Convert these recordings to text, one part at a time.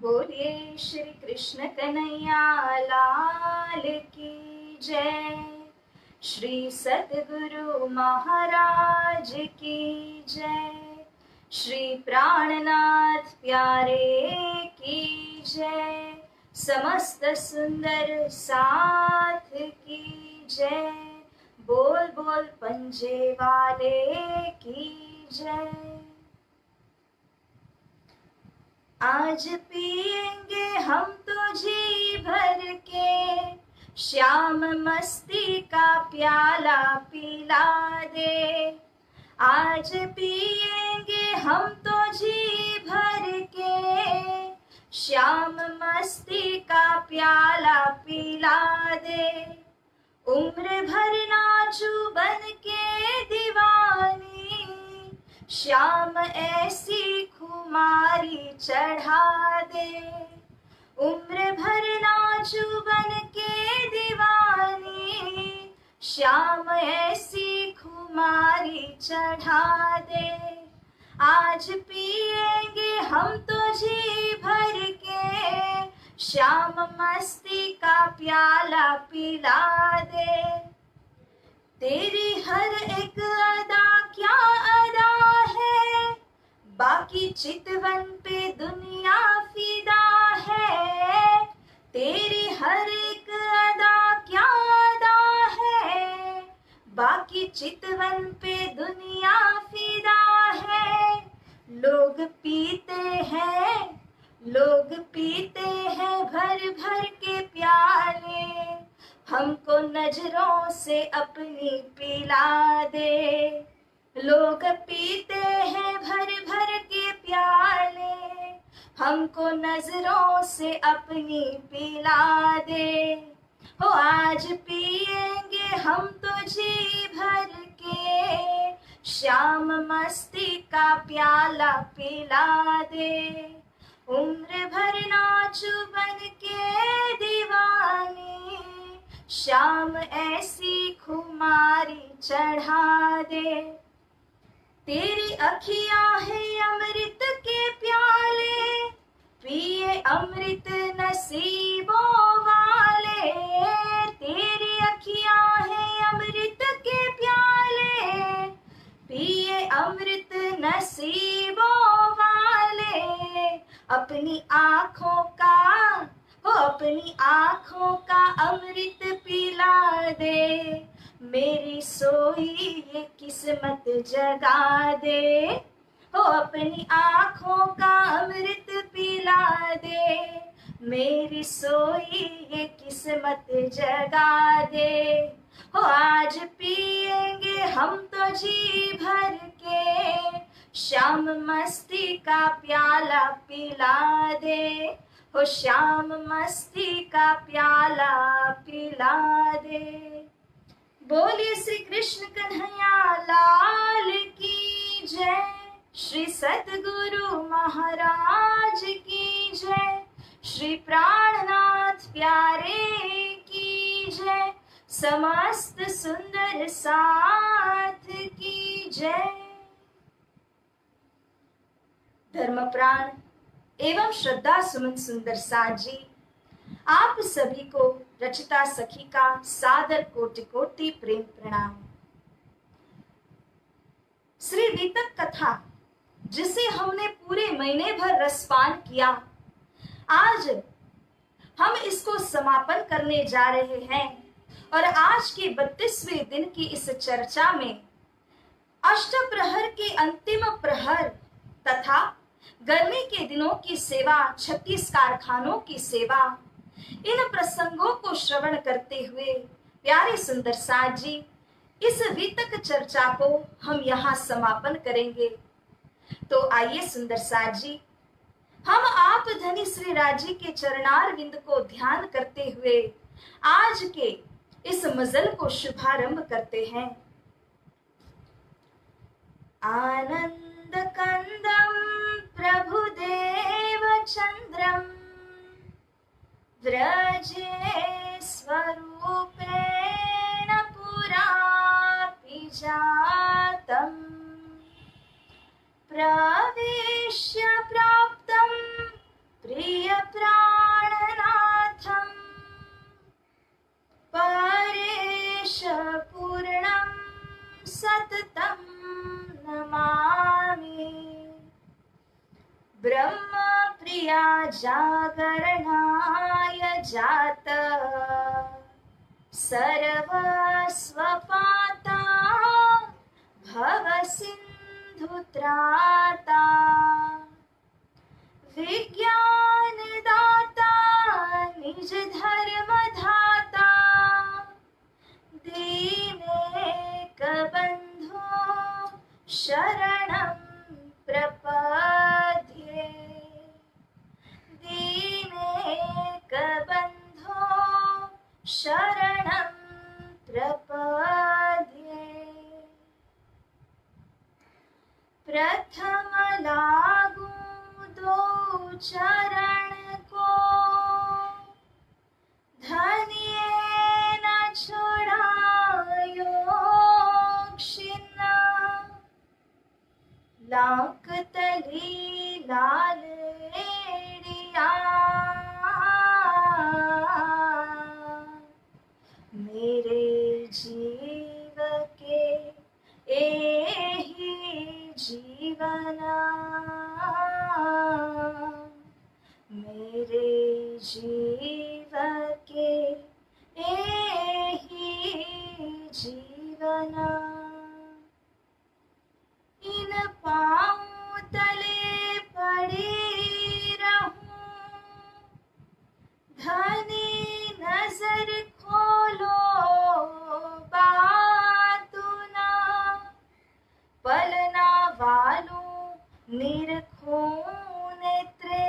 बोलिए श्री कृष्ण कन्हैया लाल की जय। श्री सतगुरु महाराज की जय। श्री प्राणनाथ प्यारे की जय। समस्त सुंदर साथ की जय। बोल बोल पंजे वाले की जय। आज पिएंगे हम तो जी भर के, श्याम मस्ती का प्याला पिला दे। आज पिएंगे हम तो जी भर के, श्याम मस्ती का प्याला पिला दे। उम्र भर नाचू बन के दीवानी, श्याम ऐसी खुमारी चढ़ा दे। उम्र भर नाचू बन के दीवानी, श्याम ऐसी खुमारी चढ़ा दे। आज पिएंगे हम तो जी भर के, श्याम मस्ती का प्याला पिला दे। तेरी हर एक अदा क्या अदा है, बाकी चितवन पे दुनिया फिदा है। तेरी हर एक अदा क्या अदा है, बाकी चितवन पे दुनिया फिदा है। लोग पीते हैं भर भर के प्याले, हमको नजरों से अपनी पिला दे। लोग पीते हैं भर भर के प्याले, हमको नजरों से अपनी पिला दे। हो आज पिएंगे हम तो जी भर के, श्याम मस्ती का प्याला पिला दे। उम्र भर नाचू बन के दीवानी, श्याम ऐसी खुमारी चढ़ा दे। तेरी अखियां है अमृत के प्याले, पिए अमृत नसीबों वाले। तेरी अखियां है अमृत के प्याले, पिए अमृत नसीबों वाले। अपनी आँखों का अमृत पिला दे। मेरी सोई ये किस्मत जगा दे। हो अपनी आँखों का अमृत पिला दे। मेरी सोई ये किस्मत जगा दे। हो आज पिएंगे हम तो जी भर के, श्याम मस्ती का प्याला पिला दे। हो श्याम मस्ती का प्याला पिला दे। बोलिए श्री कृष्ण कन्हैया लाल की जय। श्री सतगुरु महाराज की जय। श्री प्राणनाथ प्यारे की जय। समस्त सुंदर साथ की जय। धर्मप्राण एवं श्रद्धा सुमन सुंदर साथ जी, आप सभी को रचिता सखी का सादर कोटि कोटि प्रेम प्रणाम। श्री वीतक कथा जिसे हमने पूरे महीने भर रसपान किया, आज हम इसको समापन करने जा रहे हैं। और आज के 32वें दिन की इस चर्चा में अष्टप्रहर के अंतिम प्रहर तथा गर्मी के दिनों की सेवा, 36 कारखानों की सेवा, इन प्रसंगों को श्रवण करते हुए प्यारे सुंदर साथ जी, इस वीतक चर्चा को हम यहाँ समापन करेंगे। तो आइए सुंदर साथ जी, हम आप धनी श्री राजी के चरणार विंद को ध्यान करते हुए आज के इस मजल को शुभारंभ करते हैं। आनंद कंदम प्रभुदेव चंद्रम, व्रजे स्वरूपेण पुरापि जातम्। प्रवेश्य प्राप्तं प्रिय ब्रह्म प्रिया जागरणाय जात सर्वस्वपाता भव सिन्धुत्राता विज्ञानदाता निज धर्म धाता दीनेक बंधो शरणं प्रपद्ये दीनेक बंधो शरणं प्रपद्ये प्रथम लागू दो चरण को धनिये न छुड़ायो क्षिन्न लाक तली लाल एड़िया मेरे जीव के एहि जीवना मेरे जीव के एहि जीवना इन पाँव तले पड़ी रहूं धनी नजर खोलो बातु ना पलना वालों निरखो नेत्रे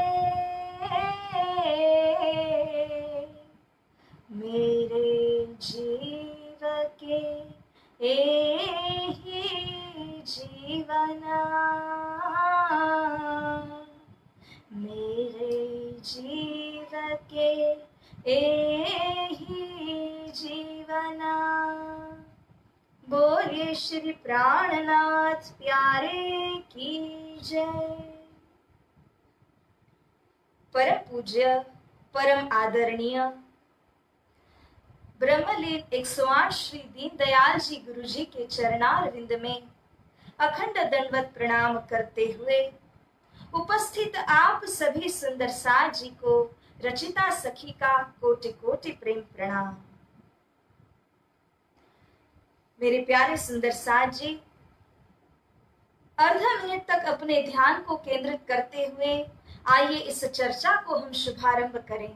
मेरे जीव के एहि जीवना मेरे जीव के एहि जीवना। बोलिए श्री प्राणनाथ प्यारे की जय। परम पूज्य परम आदरणीय ब्रह्मलीन 108 श्री दीनदयाल जी गुरु जी के चरणारविंद में अखंड दंडवत प्रणाम करते हुए उपस्थित आप सभी सुंदर साज जी को रचिता सखी का कोटि कोटि प्रेम प्रणाम। मेरे प्यारे सुंदर साज जी अर्ध मिनट तक अपने ध्यान को केंद्रित करते हुए आइए इस चर्चा को हम शुभारंभ करें।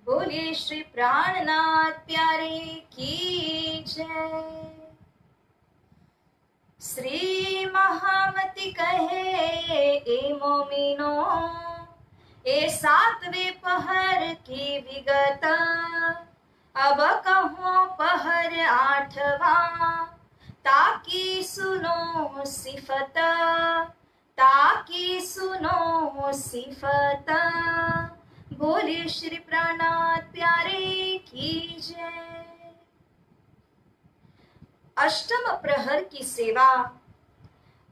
बोलिए श्री प्राणनाथ प्यारे की जय। श्री महामति कहे ए मोमिनो ए सातवें पहर की विगत अब कहो पहर आठवां ताकि सुनो सिफत ताकि सुनो सिफत। बोलिए श्री प्राणनाथ प्यारे की जय। अष्टम प्रहर की सेवा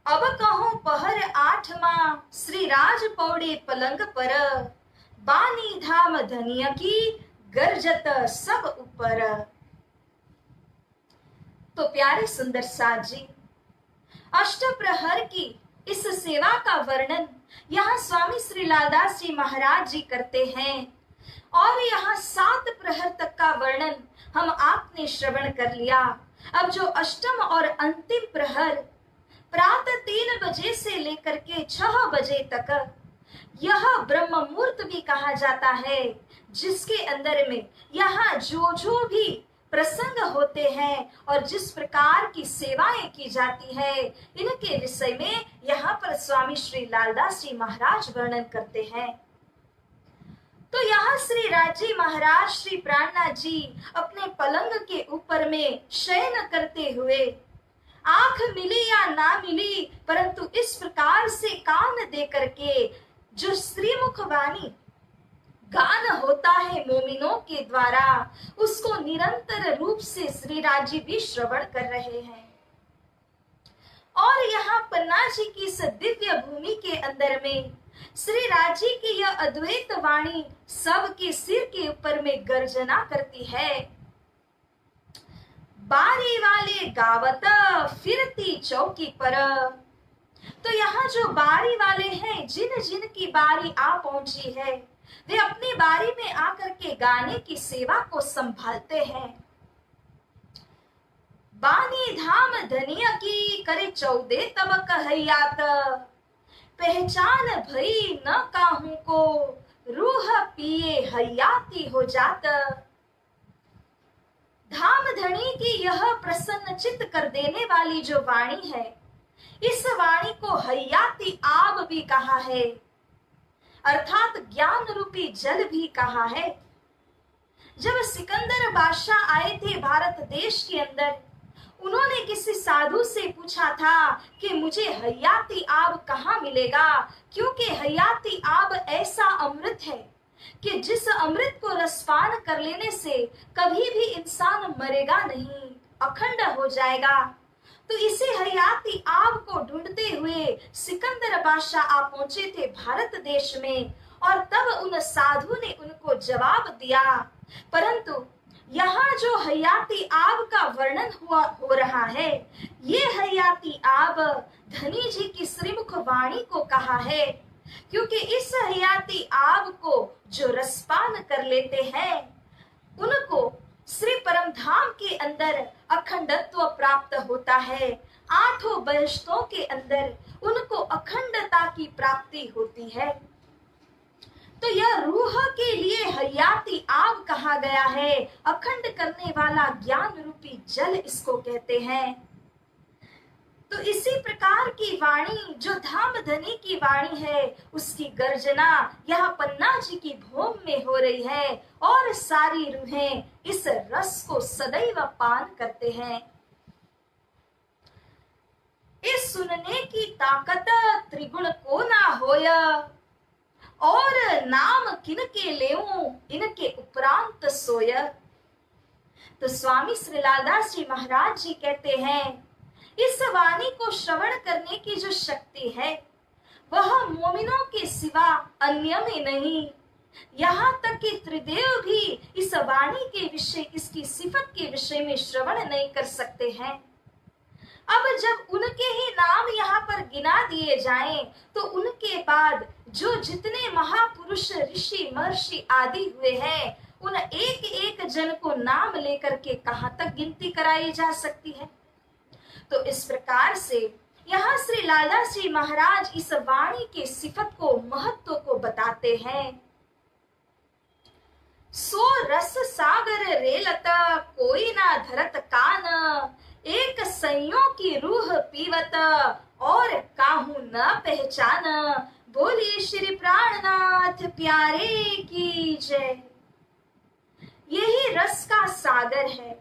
अब कहूं पहर आठवां श्री राज पौड़े पलंग पर बानी धाम धनिया की गर्जत सब ऊपर। तो प्यारे सुंदर साज जी अष्ट प्रहर की इस सेवा का वर्णन यहाँ स्वामी श्री लालदास जी महाराज जी करते हैं और यहाँ 7 प्रहर तक का वर्णन हम आपने श्रवण कर लिया। अब जो अष्टम और अंतिम प्रहर प्रातः 3 बजे से लेकर के 6 बजे तक यह ब्रह्म मुहूर्त भी कहा जाता है, जिसके अंदर में यहाँ जो भी प्रसंग होते हैं और जिस प्रकार की सेवाएं की जाती है, इनके विषय में यहाँ पर स्वामी श्री लालदास जी महाराज वर्णन करते हैं। तो यहाँ श्री राजी महाराज श्री प्राणनाथ जी अपने पलंग के ऊपर में शयन करते हुए, आंख मिली या ना मिली, परंतु इस प्रकार से कान दे करके जो श्रीमुख वाणी गान होता है मोमिनों के द्वारा, उसको निरंतर रूप से श्री राजी भी श्रवण कर रहे हैं। और यहाँ पन्ना जी की इस दिव्य भूमि के अंदर में श्री राजी की यह अद्वैत वाणी सबके सिर के ऊपर में गर्जना करती है। बारी वाले गावत फिरती चौकी पर। तो यहाँ जो बारी वाले हैं, जिन जिन की बारी आ पहुंची है, वे अपनी बारी में आकर के गाने की सेवा को संभालते हैं। बानी धाम धनिया की करे 14 तब कहैयात, पहचान भई न काहू को रूह पिए हयाती हो जात। धाम धनी की यह प्रसन्न चित्त कर देने वाली जो वाणी है, इस वाणी को हयाती आब भी कहा है, अर्थात ज्ञान रूपी जल भी कहा है। जब सिकंदर बादशाह आए थे भारत देश के अंदर, उन्होंने किसी साधु से पूछा था कि मुझे हयाती आब कहाँ मिलेगा, क्योंकि हयाती आब ऐसा अमृत है कि जिस अमृत को रसपान कर लेने से कभी भी इंसान मरेगा नहीं, अखंड हो जाएगा। तो इसी हयाती आब को ढूंढते हुए सिकंदर बादशाह आ पहुंचे थे भारत देश में, और तब उन साधु ने उनको जवाब दिया। परंतु यहाँ जो हयाती आब का वर्णन हो रहा है, ये हयाती आब धनी जी की श्रीमुख वाणी को कहा है, क्योंकि इस हयाती आब को जो रसपान कर लेते हैं, उनको श्री परम धाम के अंदर अखंडत्व प्राप्त होता है। 8 बहिष्टों के अंदर उनको अखंडता की प्राप्ति होती है। तो यह रूह के लिए हयाती आब कहा गया है, अखंड करने वाला ज्ञान रूपी जल इसको कहते हैं। तो इसी प्रकार की वाणी जो धाम धनी की वाणी है, उसकी गर्जना यहाँ पन्ना जी की भूमि में हो रही है, और सारी रूहें इस रस को सदैव पान करते हैं। इस सुनने की ताकत त्रिगुण को ना होया, और नाम किनके लेऊं इनके उपरांत सोया। तो स्वामी श्री लालदास जी महाराज जी कहते हैं, इस वाणी को श्रवण करने की जो शक्ति है, वह मोमिनों के सिवा अन्य में नहीं। यहाँ तक कि त्रिदेव भी इस वाणी के विषय, इसकी सिफत के विषय में श्रवण नहीं कर सकते हैं। अब जब उनके ही नाम यहाँ पर गिना दिए जाएं, तो उनके बाद जो जितने महापुरुष ऋषि महर्षि आदि हुए हैं, उन एक एक जन को नाम लेकर के कहाँ तक गिनती कराई जा सकती है। तो इस प्रकार से यहाँ श्री लालदास जी महाराज इस वाणी के सिफत को, महत्व को बताते हैं। सो रस सागर रेलत कोई ना धरत कान, एक संयो की रूह पीवत और काहू न पहचान। बोलिए श्री प्राणनाथ प्यारे की जय। यही रस का सागर है,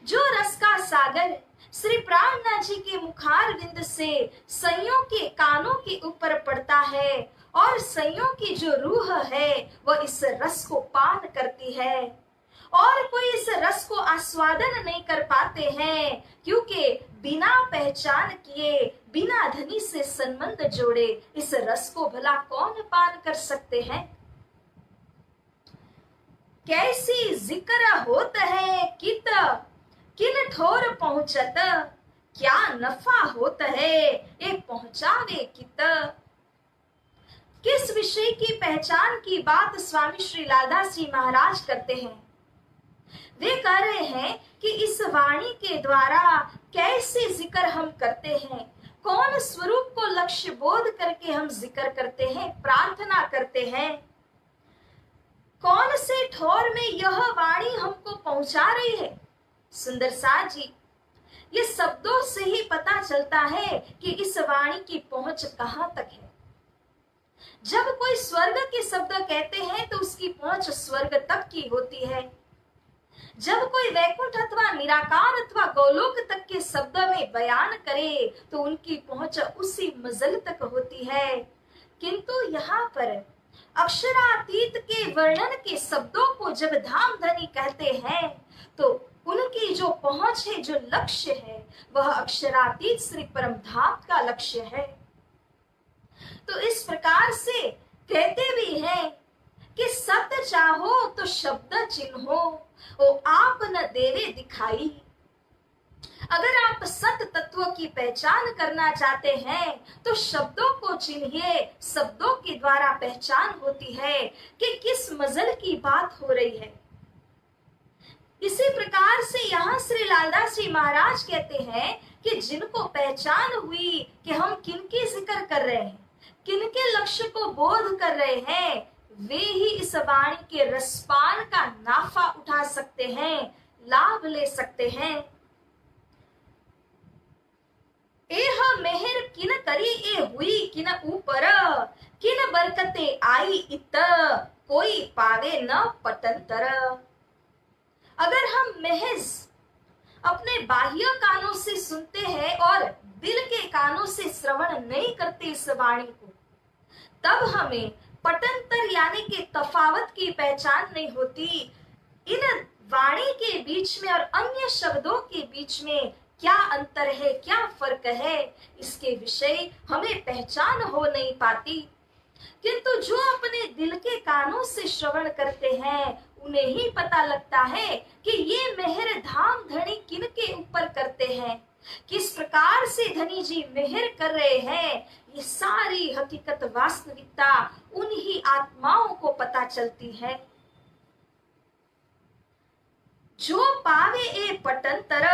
जो रस का सागर श्री प्राणनाथ जी के मुखारविंद से संयों के कानों के ऊपर पड़ता है, और संयों की जो रूह है वह इस रस को पान करती है, और कोई इस रस को आस्वादन नहीं कर पाते हैं, क्योंकि बिना पहचान किए, बिना धनी से संबंध जोड़े इस रस को भला कौन पान कर सकते हैं। कैसी जिक्र होत है कित किन ठोर पहुंचत, क्या नफा होता है ये पहुंचावे कित। किस विषय की पहचान की बात स्वामी श्री लालदास जी महाराज करते हैं। वे कह रहे हैं कि इस वाणी के द्वारा कैसे जिक्र हम करते हैं, कौन स्वरूप को लक्ष्य बोध करके हम जिक्र करते हैं, प्रार्थना करते हैं। कौन से ठोर में यह वाणी हमको पहुंचा रही है? सुंदर साथ जी, ये शब्दों से ही पता चलता है कि इस वाणी की पहुंच कहां तक है। जब कोई स्वर्ग के शब्द कहते हैं तो उसकी पहुंच स्वर्ग तक की होती है। जब कोई वैकुंठ अथवा निराकार अथवा गोलोक तक के शब्द में बयान करे तो उनकी पहुंच उसी मंजिल तक होती है। किंतु यहाँ पर अक्षरातीत के वर्णन के शब्दों को जब धाम धनी कहते हैं तो उनकी जो पहुंच है, जो लक्ष्य है, वह अक्षरातीत श्री परम धाम का लक्ष्य है। तो इस प्रकार से कहते भी हैं कि सत्य चाहो तो शब्द चिन्हो, ओ आप न देवे दिखाई। अगर आप सत्य तत्व की पहचान करना चाहते हैं तो शब्दों को चिन्हिए। शब्दों के द्वारा पहचान होती है कि किस मजल की बात हो रही है। इसी प्रकार से यहाँ श्री लालदास जी महाराज कहते हैं कि जिनको पहचान हुई कि हम किनकी जिक्र कर रहे हैं, किनके लक्ष्य को बोध कर रहे हैं, वे ही इस वाणी के रसपान का नाफा उठा सकते हैं, लाभ ले सकते हैं। एह मेहर किन करी ए हुई किन ऊपर, किन बरकते आई इत, कोई पावे न पटंतर। अगर हम महज अपने बाह्य कानों से सुनते हैं और दिल के कानों से श्रवण नहीं करते इस वाणी को, तब हमें पटंतर यानी कि तफावत की पहचान नहीं होती। इन वाणी के बीच में और अन्य शब्दों के बीच में क्या अंतर है, क्या फर्क है, इसके विषय हमें पहचान हो नहीं पाती। किंतु जो अपने दिल के कानों से श्रवण करते हैं उन्हें ही पता लगता है कि ये मेहर धाम धनी किन के ऊपर करते हैं, किस प्रकार से धनी जी मेहर कर रहे हैं। ये सारी हकीकत वास्तविकता उन्हीं आत्माओं को पता चलती है। जो पावे ए पटंतर,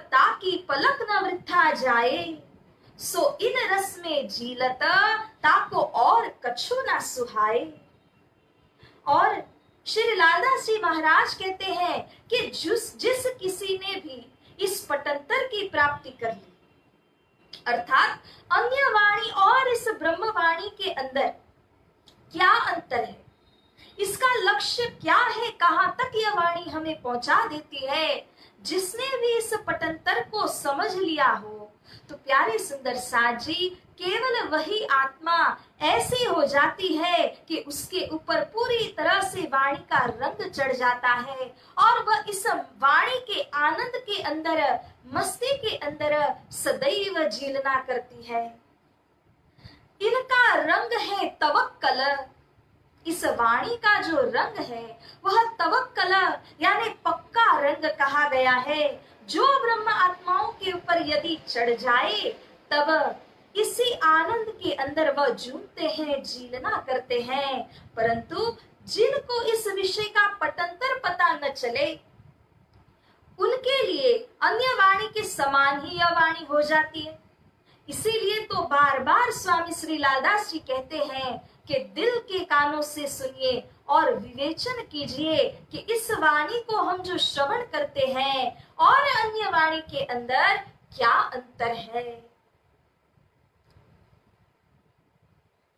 ताकि पलक न वृथा जाए, सो इन रस में जीलत, ताको और कछु ना सुहाए। और श्री लालदास जी महाराज कहते हैं कि जिस किसी ने भी इस पटंतर की प्राप्ति कर ली, अर्थात अन्य वाणी और इस ब्रह्म वाणी के अंदर क्या अंतर है, इसका लक्ष्य क्या है, कहां तक यह वाणी हमें पहुंचा देती है, जिसने भी इस पटंतर को समझ लिया हो, तो प्यारे सुंदर साथ जी, केवल वही आत्मा ऐसी हो जाती है कि उसके ऊपर पूरी तरह से वाणी का रंग चढ़ जाता है और वह इस वाणी के आनंद के अंदर, मस्ती के अंदर सदैव जीलना करती है। इनका रंग है तवक्कल। इस वाणी का जो रंग है वह तवक्कल यानी पक्का रंग कहा गया है, जो ब्रह्म आत्माओं के ऊपर यदि चढ़ जाए तब इसी आनंद के अंदर वह झूमते हैं, जीलना करते हैं। परंतु जिनको इस विषय का पटंतर पता न चले, उनके लिए अन्य वाणी के समान ही यह वाणी हो जाती है। इसीलिए तो बार बार स्वामी श्री लालदास जी कहते हैं कि दिल के कानों से सुनिए और विवेचन कीजिए कि इस वाणी को हम जो श्रवण करते हैं और अन्य वाणी के अंदर क्या अंतर है।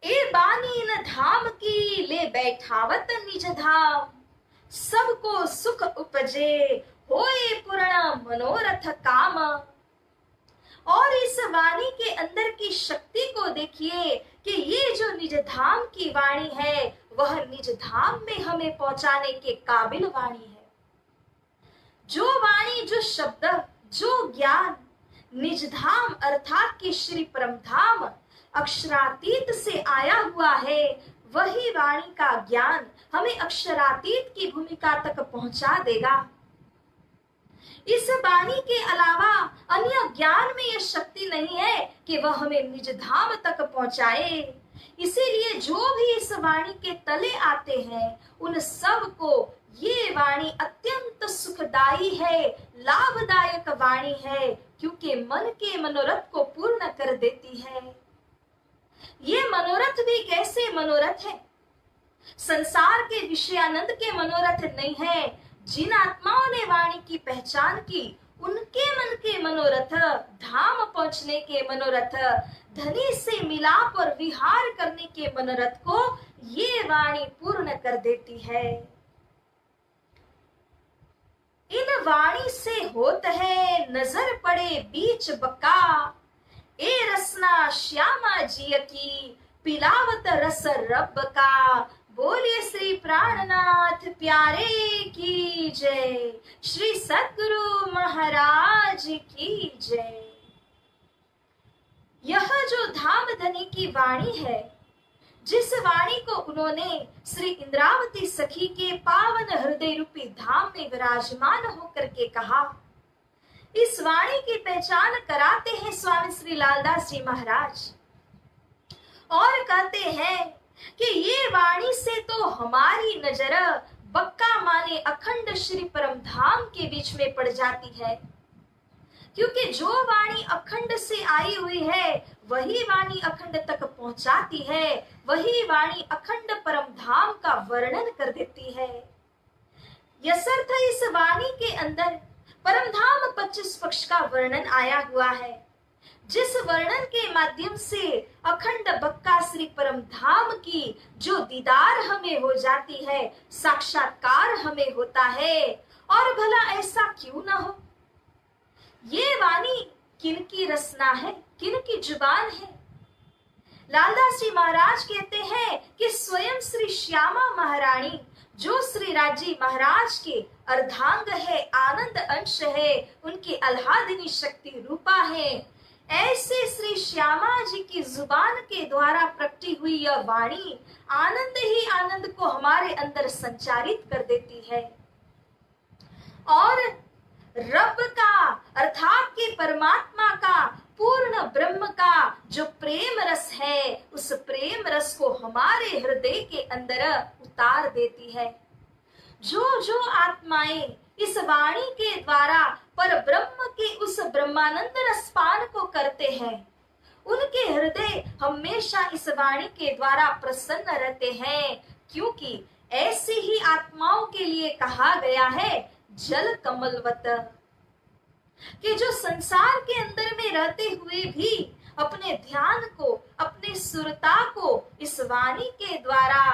ए बानी न धाम की ले बैठावत निज धाम, सबको सुख उपजे होए पूर्ण मनोरथ काम। और इस वाणी के अंदर की शक्ति को देखिए कि ये जो निज धाम की वाणी है वह निज धाम में हमें पहुंचाने के काबिल वाणी है। जो वाणी, जो शब्द, जो ज्ञान निज धाम अर्थात कि श्री परम धाम अक्षरातीत से आया हुआ है, वही वाणी का ज्ञान हमें अक्षरातीत की भूमिका तक पहुंचा देगा। इस वाणी के अलावा अन्य ज्ञान में यह शक्ति नहीं है कि वह हमें निज धाम तक पहुंचाए। इसीलिए जो भी इस वाणी के तले आते हैं उन सब को ये वाणी अत्यंत सुखदायी है, लाभदायक वाणी है, क्योंकि मन के मनोरथ को पूर्ण कर देती है। ये मनोरथ भी कैसे मनोरथ है? संसार के विषयानंद के मनोरथ नहीं है। जिन आत्माओं ने वाणी की पहचान की, उनके मन के मनोरथ, धाम पहुंचने के मनोरथ, धनी से मिलाप और विहार करने के मनोरथ को ये वाणी पूर्ण कर देती है। इन वाणी से होत है नजर पड़े बीच बका, ए रसना श्यामा जिय की पिलावत रस रब का। बोलिए श्री प्राणनाथ प्यारे की जय, श्री सद्गुरु महाराज की जय। यह जो धाम धनी की वाणी है, जिस वाणी को उन्होंने श्री इंद्रावती सखी के पावन हृदय रूपी धाम में विराजमान होकर के कहा, इस वाणी की पहचान कराते हैं स्वामी श्री लालदास जी महाराज और कहते हैं कि ये वाणी से तो हमारी नजर बक्का माने अखंड श्री परम धाम के बीच में पड़ जाती है, क्योंकि जो वाणी अखंड से आई हुई है वही वाणी अखंड तक पहुंचाती है, वही वाणी अखंड परम धाम का वर्णन कर देती है। यसर्थ इस वाणी के अंदर परम धाम 25 पक्ष का वर्णन आया हुआ है, जिस वर्णन के माध्यम से अखंड बक्का श्री परम धाम की जो दीदार हमें हो जाती है, साक्षात्कार हमें होता है। और भला ऐसा क्यों ना हो? ये वाणी किनकी रचना है, किनकी जुबान है? लालदास जी महाराज कहते हैं कि स्वयं श्री श्यामा महारानी, जो श्री राजी महाराज के अर्धांग है, आनंद अंश है, उनकी आह्लादिनी शक्ति रूपा है, ऐसे श्री श्यामा जी की जुबान के द्वारा प्रकटी हुई यह वाणी आनंद ही आनंद को हमारे अंदर संचारित कर देती है। और रब का अर्थात के परमात्मा का, पूर्ण ब्रह्म का जो प्रेम रस है, उस प्रेम रस को हमारे हृदय के अंदर उतार देती है। जो जो आत्माएं इस वाणी के द्वारा पर ब्रह्म के उस ब्रह्मानंद रसपान को करते हैं, उनके हृदय हमेशा इस वाणी के द्वारा प्रसन्न रहते हैं, क्योंकि ऐसी ही आत्माओं के लिए कहा गया है जल कमलवत, कि जो संसार के अंदर में रहते हुए भी अपने ध्यान को, अपने सुरता को इस वाणी के द्वारा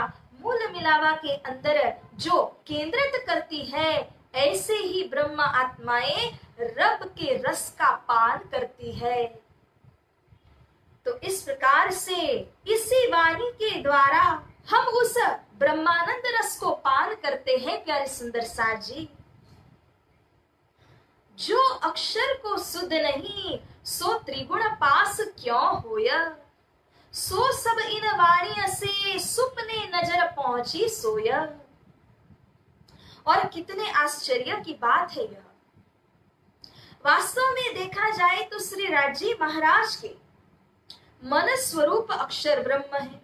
मूल मिलावा के अंदर जो केंद्रित करती है, ऐसे ही ब्रह्म आत्माएं रब के रस का पान करती है। तो इस प्रकार से इसी वाणी के द्वारा हम उस ब्रह्मानंद रस को पान करते हैं। प्यारे सुंदर सार जी, जो अक्षर को सुध नहीं सो त्रिगुण पास क्यों होया, सो सब इन वाणी से सुपने नजर पहुंची सोया। और कितने आश्चर्य की बात है यह। वास्तव में देखा जाए तो श्री राजी महाराज के मन स्वरूप अक्षर ब्रह्म है,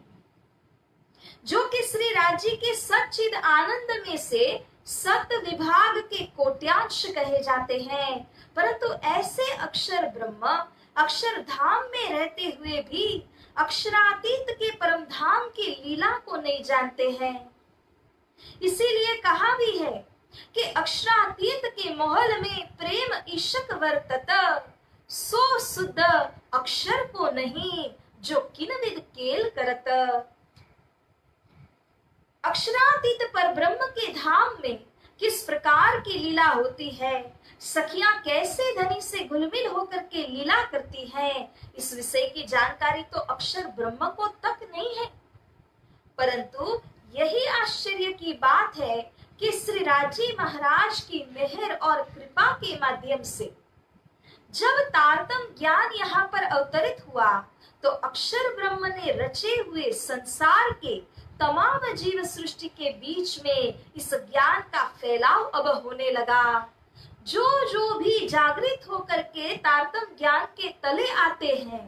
जो कि श्री राजी के सच्चिद आनंद में से सत विभाग के कोट्यांश कहे जाते हैं। परंतु ऐसे अक्षर ब्रह्म अक्षरधाम में रहते हुए भी अक्षरातीत के परम धाम की लीला को नहीं जानते हैं। इसीलिए कहा भी है कि अक्षरातीत के महल में प्रेम ईशक वर्तत, सो सुध अक्षर को नहीं जो किनविद केल करत। अक्षरातीत पर ब्रह्म के धाम में किस प्रकार की लीला होती है, सखियां कैसे धनी से घुलमिल होकर के लीला करती हैं, इस विषय की जानकारी तो अक्षर ब्रह्म को तक नहीं है। परंतु यही आश्चर्य की बात है कि श्री राजी महाराज की मेहर और कृपा के माध्यम से जब तारतम ज्ञान यहाँ पर अवतरित हुआ, तो अक्षर ब्रह्म ने रचे हुए संसार के तमाम जीव सृष्टि के बीच में इस ज्ञान का फैलाव अब होने लगा। जो जो भी जागृत होकर के तारतम ज्ञान के तले आते हैं,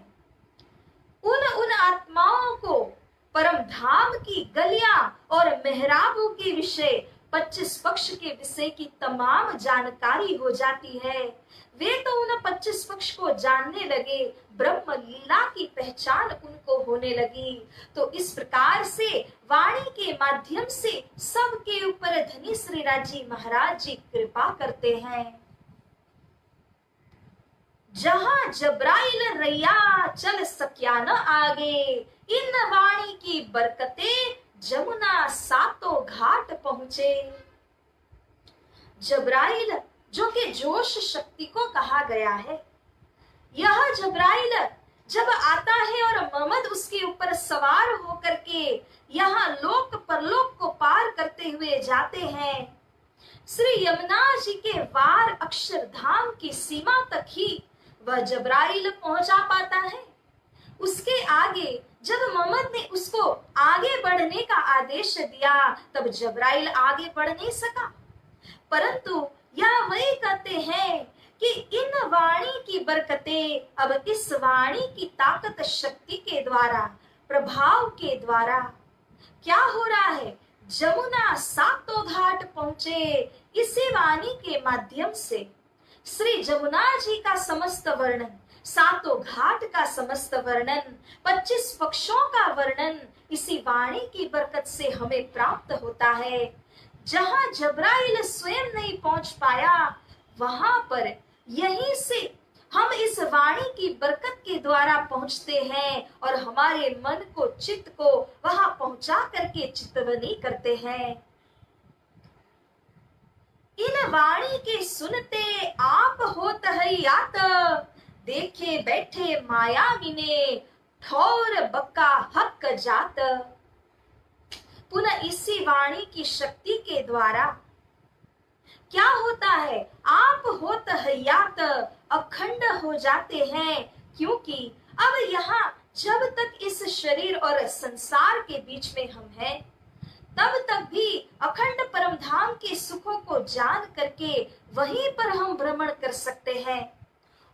उन आत्माओं को परम धाम की गलियां और मेहराबों के विषय 25 पक्ष के विषय की तमाम जानकारी हो जाती है। वे तो उन 25 पक्ष को जानने लगे, ब्रह्म लीला की पहचान उनको होने लगी। तो इस प्रकार से वाणी के माध्यम से सबके ऊपर धनी श्री राजी महाराज जी कृपा करते हैं। जहां जबराइल रैया चल सकिया न आगे, इन वाणी की बरकतें जमुना सातों घाट पहुंचे। जबराइल जो कि जोश शक्ति को कहा गया है, यह जबराइल जब आता है और मोहम्मद उसके ऊपर सवार होकर के यहाँ लोक परलोक को पार करते हुए जाते हैं, श्री यमुना जी के वार अक्षरधाम की सीमा तक ही वह जबराइल पहुंचा पाता है। उसके आगे जब मोहम्मद ने उसको आगे बढ़ने का आदेश दिया, तब जबराइल आगे बढ़ नहीं सका। परंतु यह वही कहते हैं कि इन वाणी की बरकतें अब इस वाणी की ताकत शक्ति के द्वारा, प्रभाव के द्वारा क्या हो रहा है, जमुना सातों घाट पहुंचे। इसी वाणी के माध्यम से श्री जमुना जी का समस्त वर्णन, सातों घाट का समस्त वर्णन, 25 पक्षों का वर्णन इसी वाणी की बरकत से हमें प्राप्त होता है। जहां जबराइल स्वयं नहीं पहुंच पाया, वहां पर यहीं से हम इस वाणी की बरकत के द्वारा पहुंचते हैं और हमारे मन को, चित्त को वहां पहुंचा करके चितवनी करते हैं। इन वाणी के सुनते आप होत हरियात, देखे बैठे मायावी ने ठौर बक्का हक जात। पुनः इसी वाणी की शक्ति के द्वारा क्या होता है, आप होत हयात, अखंड हो जाते हैं। क्योंकि अब यहाँ जब तक इस शरीर और संसार के बीच में हम हैं, तब तक भी अखंड परम धाम के सुखों को जान करके वहीं पर हम भ्रमण कर सकते हैं।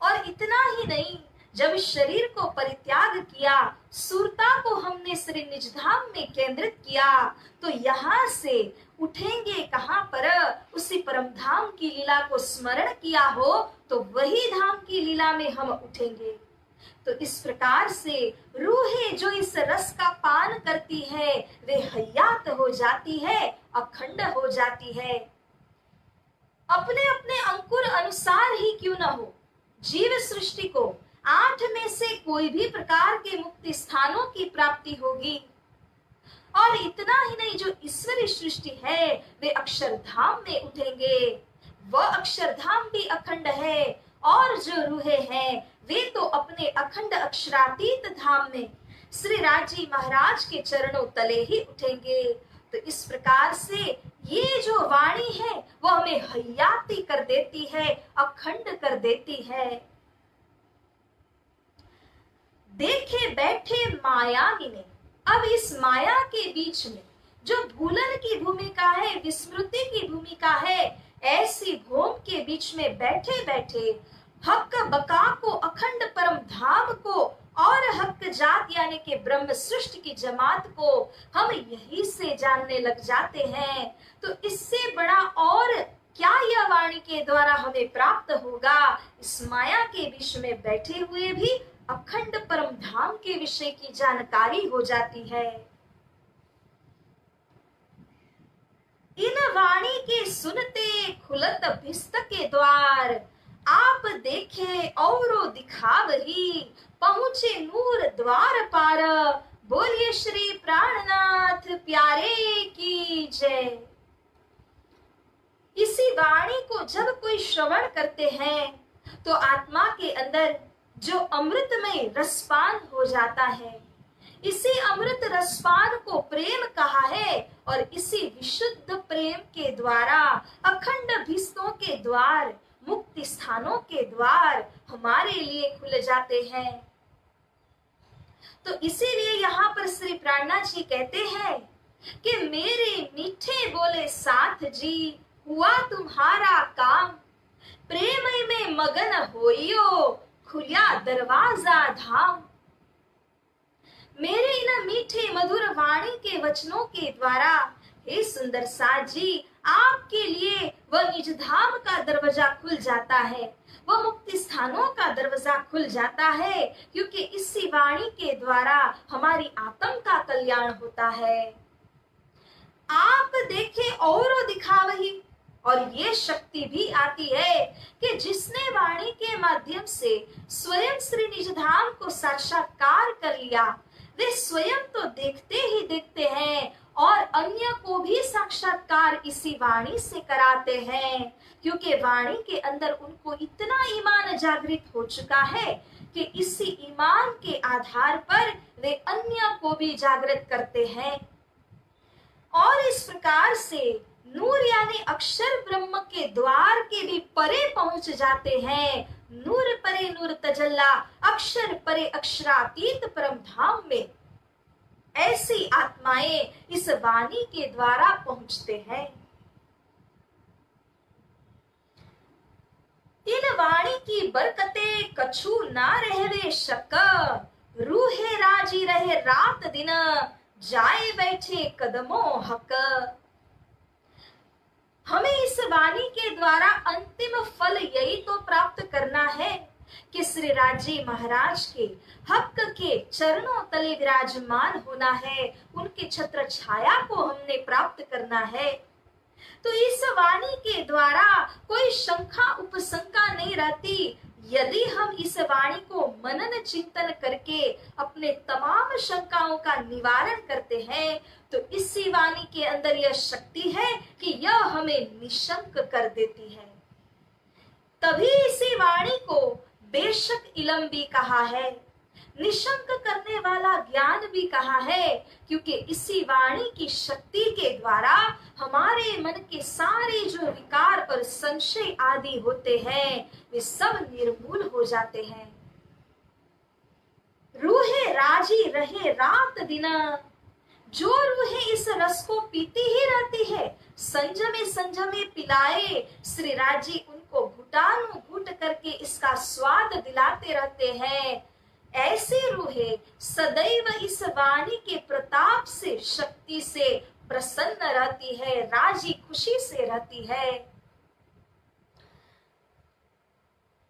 और इतना ही नहीं, जब इस शरीर को परित्याग किया, सुरता को हमने श्री निज धाम में केंद्रित किया, तो यहाँ से उठेंगे कहाँ पर, उसी परम धाम की लीला को स्मरण किया हो तो वही धाम की लीला में हम उठेंगे। तो इस प्रकार से रूहें जो इस रस का पान करती है, वे हयात हो जाती है, अखंड हो जाती है। अपने अपने अंकुर अनुसार ही क्यों न हो, जीव सृष्टि को 8 में से कोई भी प्रकार के मुक्ति स्थानों की प्राप्ति होगी। और इतना ही नहीं, जो ईश्वरी सृष्टि है वे अक्षरधाम में उठेंगे। वह अक्षरधाम भी अखंड है और जो रूहें हैं वे तो अपने अखंड अक्षरातीत धाम में श्री राजी महाराज के चरणों तले ही उठेंगे। तो इस प्रकार से ये जो वाणी है वो हमें हयाती कर देती है, अखंड कर देती है। देखे बैठे मायावी ने, अब इस माया के बीच में जो भूलन की भूमिका है, विस्मृति की भूमिका है, ऐसी भूम के बीच में बैठे बैठे हक बका को, अखंड परम धाम को और हक जात यानी कि ब्रह्म सृष्टि की जमात को हम यही से जानने लग जाते हैं। तो इससे बड़ा और क्या यह वाणी के द्वारा हमें प्राप्त होगा। इस माया के बीच में बैठे हुए भी अखंड परम धाम के विषय की जानकारी हो जाती है। इन वाणी के सुनते खुलत भिस्त के द्वार, आप देखे औरो दिखावही, पहुंचे नूर द्वार पार। बोलिए श्री प्राणनाथ प्यारे की जय। इसी वाणी को जब कोई श्रवण करते हैं तो आत्मा के अंदर जो अमृतमय रसपान हो जाता है। इसी अमृत रसपान को प्रेम कहा है और इसी विशुद्ध प्रेम के द्वारा अखंड भिस्तों के द्वार, मुक्ति स्थानों के द्वार हमारे लिए खुल जाते हैं। तो इसीलिए यहाँ पर श्री प्राणनाथ जी कहते हैं कि मेरे मीठे बोले साथ जी, हुआ तुम्हारा काम, प्रेम में मगन होइयो, खुलिया दरवाजा धाम। मेरे इन मीठे मधुर वाणी के वचनों के द्वारा हे सुंदर साथ जी, आपके लिए वह निज धाम का दरवाजा खुल जाता है, वह मुक्ति स्थानों का दरवाजा खुल जाता है, क्योंकि इसी वाणी के द्वारा हमारी आत्म का कल्याण होता है। आप देखें और दिखावही, और ये शक्ति भी आती है कि जिसने वाणी के माध्यम से स्वयं श्री निज धाम को साक्षात्कार कर लिया, वे स्वयं तो देखते ही देखते हैं और अन्य को भी साक्षात्कार इसी वाणी से कराते हैं, क्योंकि वाणी के अंदर उनको इतना ईमान जागृत हो चुका है कि इसी ईमान के आधार पर वे अन्य को भी जागृत करते हैं। और इस प्रकार से नूर यानी अक्षर ब्रह्म के द्वार के भी परे पहुंच जाते हैं। नूर परे नूर तजल्ला, अक्षर परे अक्षरातीत परम धाम में ऐसी आत्माएं इस वाणी के द्वारा पहुंचते हैं। इन वाणी की बरकते कछु ना रहवे शक, रूहे राजी रहे रात दिन, जाए बैठे कदमों हक। हमें इस वाणी के द्वारा अंतिम फल यही तो प्राप्त करना है कि श्री राजी महाराज के हक के चरणों तले विराजमान होना है, उनके छत्र छाया को हमने प्राप्त करना है। तो इस वाणी के द्वारा कोई शंका उपशंका नहीं रहती। यदि हम इस वाणी को मनन चिंतन करके अपने तमाम शंकाओं का निवारण करते हैं, तो इसी वाणी के अंदर यह शक्ति है कि यह हमें निशंक कर देती है। तभी इसी वाणी को बेशक इलम भी कहा है, निशंक करने वाला ज्ञान भी कहा है, क्योंकि इसी वाणी की शक्ति के द्वारा हमारे मन के सारे जो विकार और संशय आदि होते हैं वे सब निर्मूल हो जाते हैं। रूहे राजी रहे रात दिन, जो रूहे इस रस को पीती ही रहती है, संजमे संजमे पिलाए श्री राजी उनको घुटानु घुट करके इसका स्वाद दिलाते रहते हैं। ऐसी रूहे सदैव इस वाणी के प्रताप से, शक्ति से प्रसन्न रहती है, राजी खुशी से रहती है।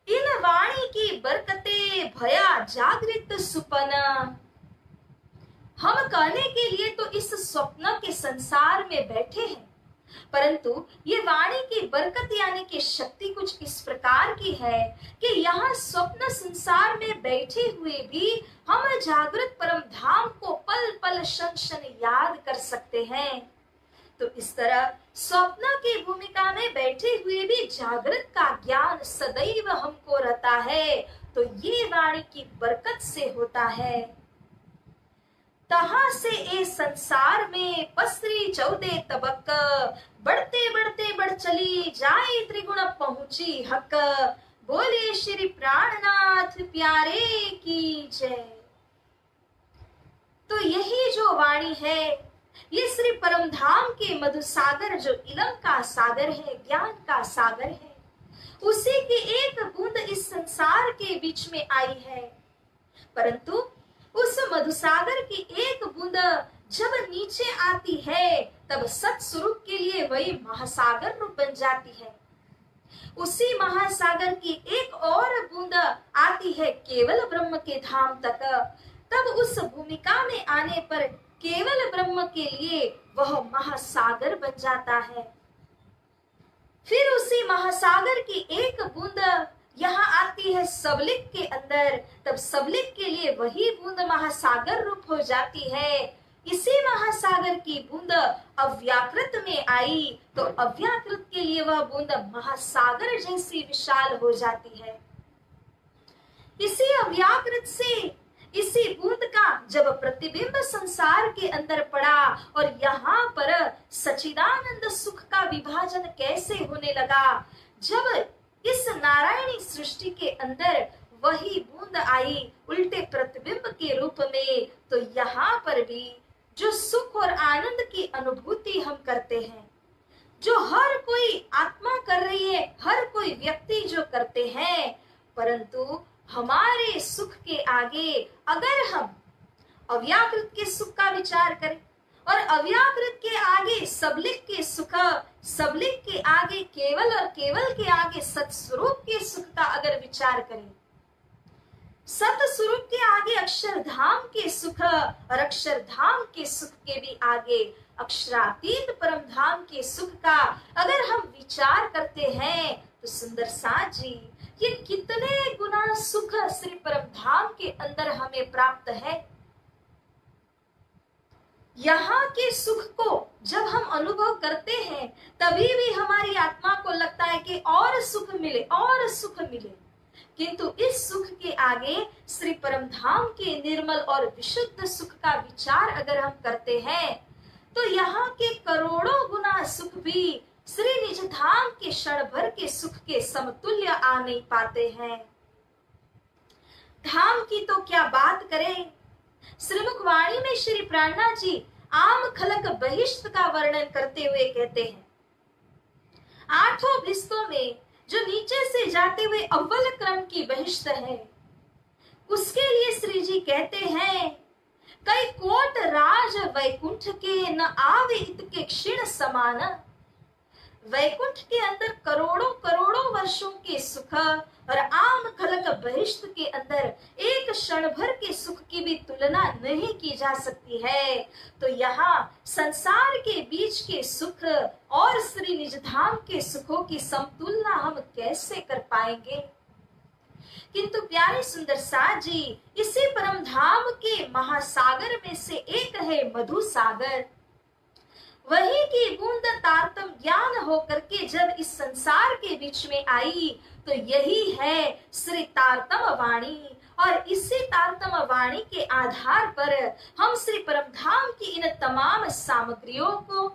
इन वाणी की बरकते भया जागृत सुपन। हम कहने के लिए तो इस स्वप्न के संसार में बैठे हैं, परंतु ये वाणी की बरकत यानी कि शक्ति कुछ इस प्रकार की है कि यहाँ स्वप्न संसार में बैठे हुए भी हम जागृत परम धाम को पल पल क्षण क्षण याद कर सकते हैं। तो इस तरह स्वप्न की भूमिका में बैठे हुए भी जागृत का ज्ञान सदैव हमको रहता है, तो ये वाणी की बरकत से होता है। तहां से ए संसार में पसरी 14 तबक, बढ़ते बढ़ते बढ़ चली जाए त्रिगुण पहुंची हक। बोले श्री प्राणनाथ प्यारे की जय। तो यही जो वाणी है, ये श्री परम धाम के मधुसागर जो इलम का सागर है, ज्ञान का सागर है, उसी की एक बूंद इस संसार के बीच में आई है। परंतु उस मधुसागर की एक बूंद जब नीचे आती है, तब सत्स्वरूप के लिए वही महासागर रूप बन जाती है। उसी महासागर की एक और बूंद आती है केवल ब्रह्म के धाम तक, तब उस भूमिका में आने पर केवल ब्रह्म के लिए वह महासागर बन जाता है। फिर उसी महासागर की एक बूंद यहाँ आती है सबलिक के अंदर, तब सबलिक के लिए वही बूंद महासागर रूप हो जाती है। इसी महासागर की बूंद अव्याकृत में आई, तो अव्याकृत के लिए वह बूंद महासागर जैसी विशाल हो जाती है। इसी अव्याकृत से इसी बूंद का जब प्रतिबिंब संसार के अंदर पड़ा और यहाँ पर सच्चिदानंद सुख का विभाजन कैसे होने लगा, जब इस नारायणी सृष्टि के अंदर वही बूंद आई उल्टे प्रतिबिंब के रूप में, तो यहाँ पर भी जो सुख और आनंद की अनुभूति हम करते हैं, जो हर कोई आत्मा कर रही है, हर कोई व्यक्ति जो करते हैं, परंतु हमारे सुख के आगे अगर हम अव्याकृत के सुख का विचार करें और अव्याकृत के आगे सबलिक के सुख, सबलिक के आगे केवल और केवल के आगे सत्स्वरूप के सुख का अगर विचार करें, सतस्वरूप के आगे अक्षरधाम के सुख और अक्षरधाम के सुख के भी आगे अक्षरातीत परम धाम के सुख का अगर हम विचार करते हैं तो सुंदर साथ जी, ये कितने गुना सुख श्री परम धाम के अंदर हमें प्राप्त है। यहाँ के सुख को जब हम अनुभव करते हैं तभी भी हमारी आत्मा को लगता है कि और सुख मिले और सुख मिले, किंतु इस सुख के आगे श्री परम धाम के निर्मल और विशुद्ध सुख का विचार अगर हम करते हैं तो यहाँ के करोड़ों गुना सुख भी श्री निज धाम के क्षण भर के सुख के समतुल्य आ नहीं पाते हैं। धाम की तो क्या बात करें, श्रीमुखवाणी में श्री प्राणनाथ जी आम खलक बहिष्ठ का वर्णन करते हुए कहते हैं, आठों भिस्तों में जो नीचे से जाते हुए अव्वल क्रम की बहिष्ठ है, उसके लिए श्री जी कहते हैं, कई कोट राज वैकुंठ के न आवे इत के क्षीण समान। वैकुंठ के अंदर करोड़ों करोड़ों वर्षों के सुख और आम खलक बहिष्ठ के अंदर एक क्षण भर के सुख की भी तुलना नहीं की जा सकती है। तो यहाँ संसार के बीच के सुख और श्री निज धाम के सुखों की समतुलना हम कैसे कर पाएंगे। किंतु प्यारे सुंदर साथ जी, इसी परम धाम के महासागर में से एक है मधु सागर। वही की बूंद तारतम ज्ञान होकर के जब इस संसार के बीच में आई तो यही है श्री तारतम वाणी, और इसी तारतम वाणी के आधार पर हम श्री परम धाम की इन तमाम सामग्रियों को,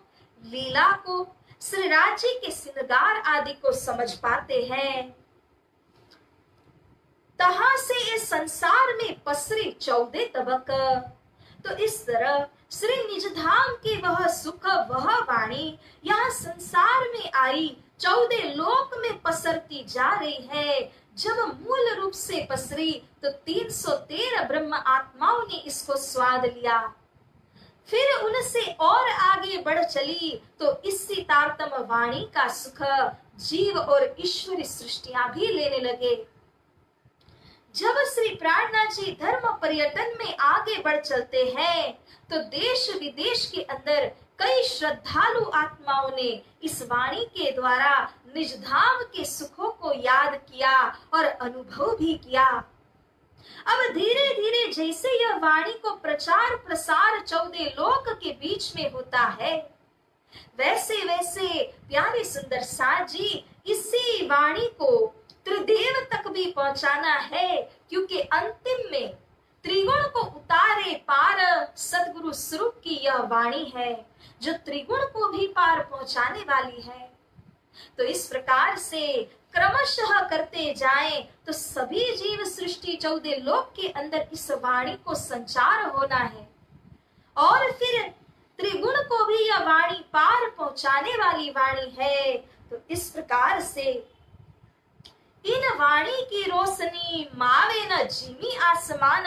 लीला को, श्री राज्य के श्रृंगार आदि को समझ पाते हैं। तहां से इस संसार में पसरे 14 तबक। तो इस तरह श्री निज धाम की वह सुख, वह वाणी यहाँ संसार में आई 14 लोक में पसरती जा रही है। जब मूल रूप से पसरी तो 313 ब्रह्म आत्माओं ने इसको स्वाद लिया, फिर उनसे और आगे बढ़ चली तो इसी तारतम वाणी का सुख जीव और ईश्वरी सृष्टियां भी लेने लगे। जब श्री प्राणनाथ जी धर्म पर्यटन में आगे बढ़ चलते हैं तो देश विदेश के अंदर कई श्रद्धालु आत्माओं ने इस वाणी के द्वारा निज धाम के सुखों को याद किया और अनुभव भी किया। अब धीरे धीरे जैसे यह वाणी को प्रचार प्रसार 14 लोक के बीच में होता है, वैसे वैसे प्यारे सुंदर साथ जी इसी वाणी को त्रिदेव तक भी पहुंचाना है, क्योंकि अंतिम में त्रिगुण को उतारे पार सदगुरु स्वरूप की यह वाणी है जो त्रिगुण को भी पार पहुंचाने वाली है। तो इस प्रकार से क्रमशः करते जाएं तो सभी जीव सृष्टि 14 लोक के अंदर इस वाणी को संचार होना है, और फिर त्रिगुण को भी यह वाणी पार पहुंचाने वाली वाणी है। तो इस प्रकार से इन वाणी की रोशनी मावे न जिमी आसमान,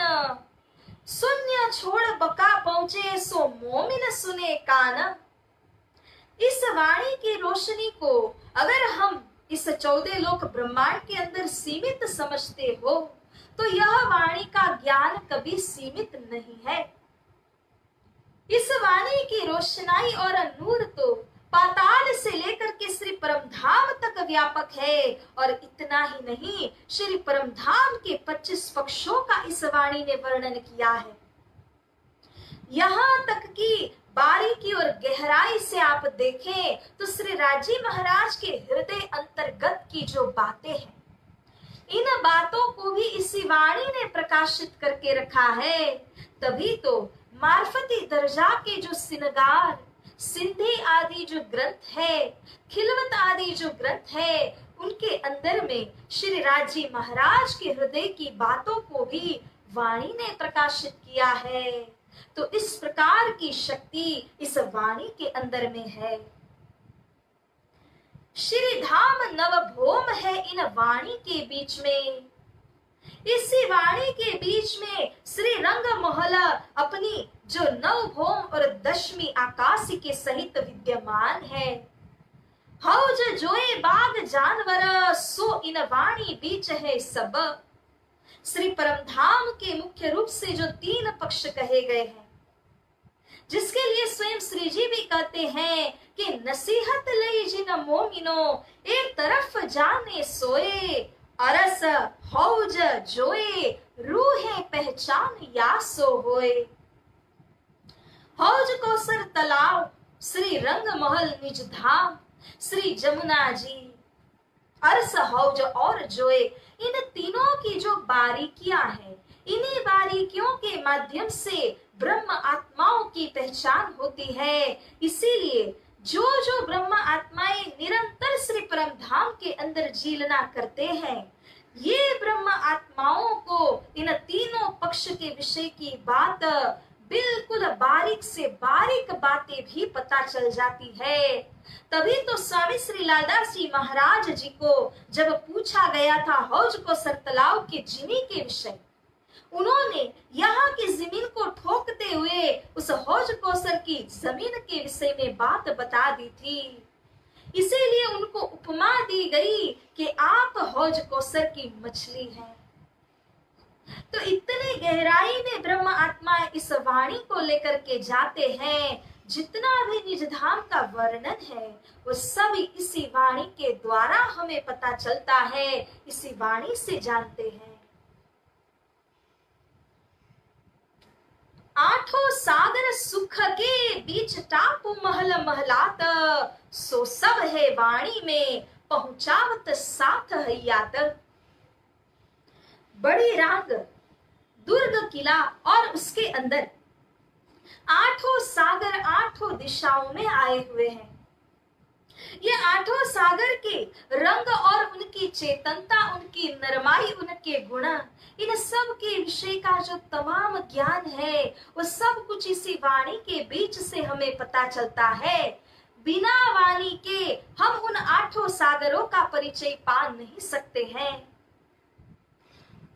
शून्य छोड़ बका पहुंचे सो मोमिन सुने कान। इस वाणी की रोशनी को अगर हम इस 14 लोक ब्रह्मांड के अंदर सीमित समझते हो तो यह वाणी का ज्ञान कभी सीमित नहीं है। इस वाणी की रोशनाई और नूर तो पाताल से लेकर के श्री परम धाम तक व्यापक है, और इतना ही नहीं, श्री परम धाम के 25 पक्षों का इस वाणी ने वर्णन किया है। यहाँ तक कि बारीकी और गहराई से आप देखें तो श्री राजी महाराज के हृदय अंतर्गत की जो बातें हैं, इन बातों को भी इसी वाणी ने प्रकाशित करके रखा है। तभी तो मार्फती दर्जा के जो श्रृंगार, सिंधी आदि जो ग्रंथ है, खिलवत आदि जो ग्रंथ है, उनके अंदर में श्री राजी महाराज के हृदय की बातों को भी वाणी ने प्रकाशित किया है। तो इस प्रकार की शक्ति इस वाणी के अंदर में है। श्री धाम नवभौम है इन वाणी के बीच में, इसी वाणी के बीच में श्री रंग महल अपनी जो नवभौम और दशमी आकाशी के सहित विद्यमान है। हौज जोए बाग जानवर सो इन वाणी बीच है सब। श्री परमधाम के मुख्य रूप से जो 3 पक्ष कहे गए हैं, जिसके लिए स्वयं श्री जी भी कहते हैं कि नसीहत लई जिन मोमिनो एक तरफ जाने सोए, अरस हौज जोए रूहे पहचान यासो होए। हौज कौसर तालाब, श्री रंग महल निज धाम, श्री जमुना जी, अरस हौज और जोए, इन तीनों की जो बारीकियां हैं, इन्हीं बारीकियों के माध्यम से ब्रह्म आत्माओं की पहचान होती है। इसीलिए जो जो ब्रह्म आत्माएं निरंतर श्री परम धाम के अंदर जीलना करते हैं, ये ब्रह्म आत्माओं को इन तीनों पक्ष के विषय की बात बिल्कुल बारीक से बारीक बातें भी पता चल जाती है। तभी तो स्वामी श्री लालदास जी महाराज जी को जब पूछा गया था हौज कौसर तालाब के जिनी के विषय, उन्होंने यहाँ की जमीन को ठोकते हुए उस हौज कौसर की जमीन के विषय में बात बता दी थी। इसीलिए उनको उपमा दी गई कि आप हौज कौसर की मछली हैं। तो इतने गहराई में ब्रह्म आत्मा इस वाणी को लेकर के जाते हैं। जितना भी निज धाम का वर्णन है वो सब इसी वाणी के द्वारा हमें पता चलता है, इसी वाणी से जानते हैं। 8 सागर सुख के बीच टापू महल महलात, सो सब है वाणी में पहुंचावत साथ हयात। बड़ी रांग, दुर्ग किला और उसके अंदर 8 सागर 8 दिशाओं में आए हुए हैं। ये 8 सागर के रंग और उनकी चेतनता, उनकी नरमाई, उनके गुण, इन सब के विषय का जो तमाम ज्ञान है वो सब कुछ इसी वाणी के बीच से हमें पता चलता है। बिना वाणी के हम उन 8 सागरों का परिचय पा नहीं सकते हैं।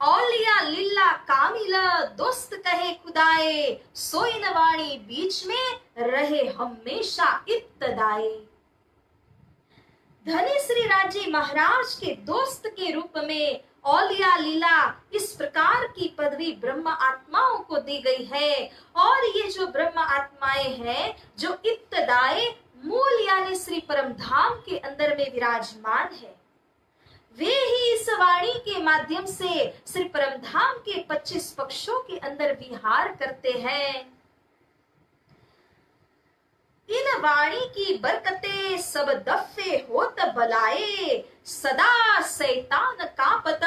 औलिया लिल्ला कामिला दोस्त कहे खुदाए, सोई न वाणी बीच में रहे हमेशा इब्तदाए। धनी श्री राजी महाराज के दोस्त के रूप में औलिया लीला इस प्रकार की पदवी ब्रह्म आत्माओं को दी गई है। और ये जो ब्रह्म आत्माएं हैं जो इब्तदाए मूल यानी श्री परम धाम के अंदर में विराजमान है, वे ही इस वाणी के माध्यम से श्री परम धाम के 25 पक्षों के अंदर विहार करते हैं। इन वाणी की बरकते सब दफे होत बलाए, सदा शैतान कापत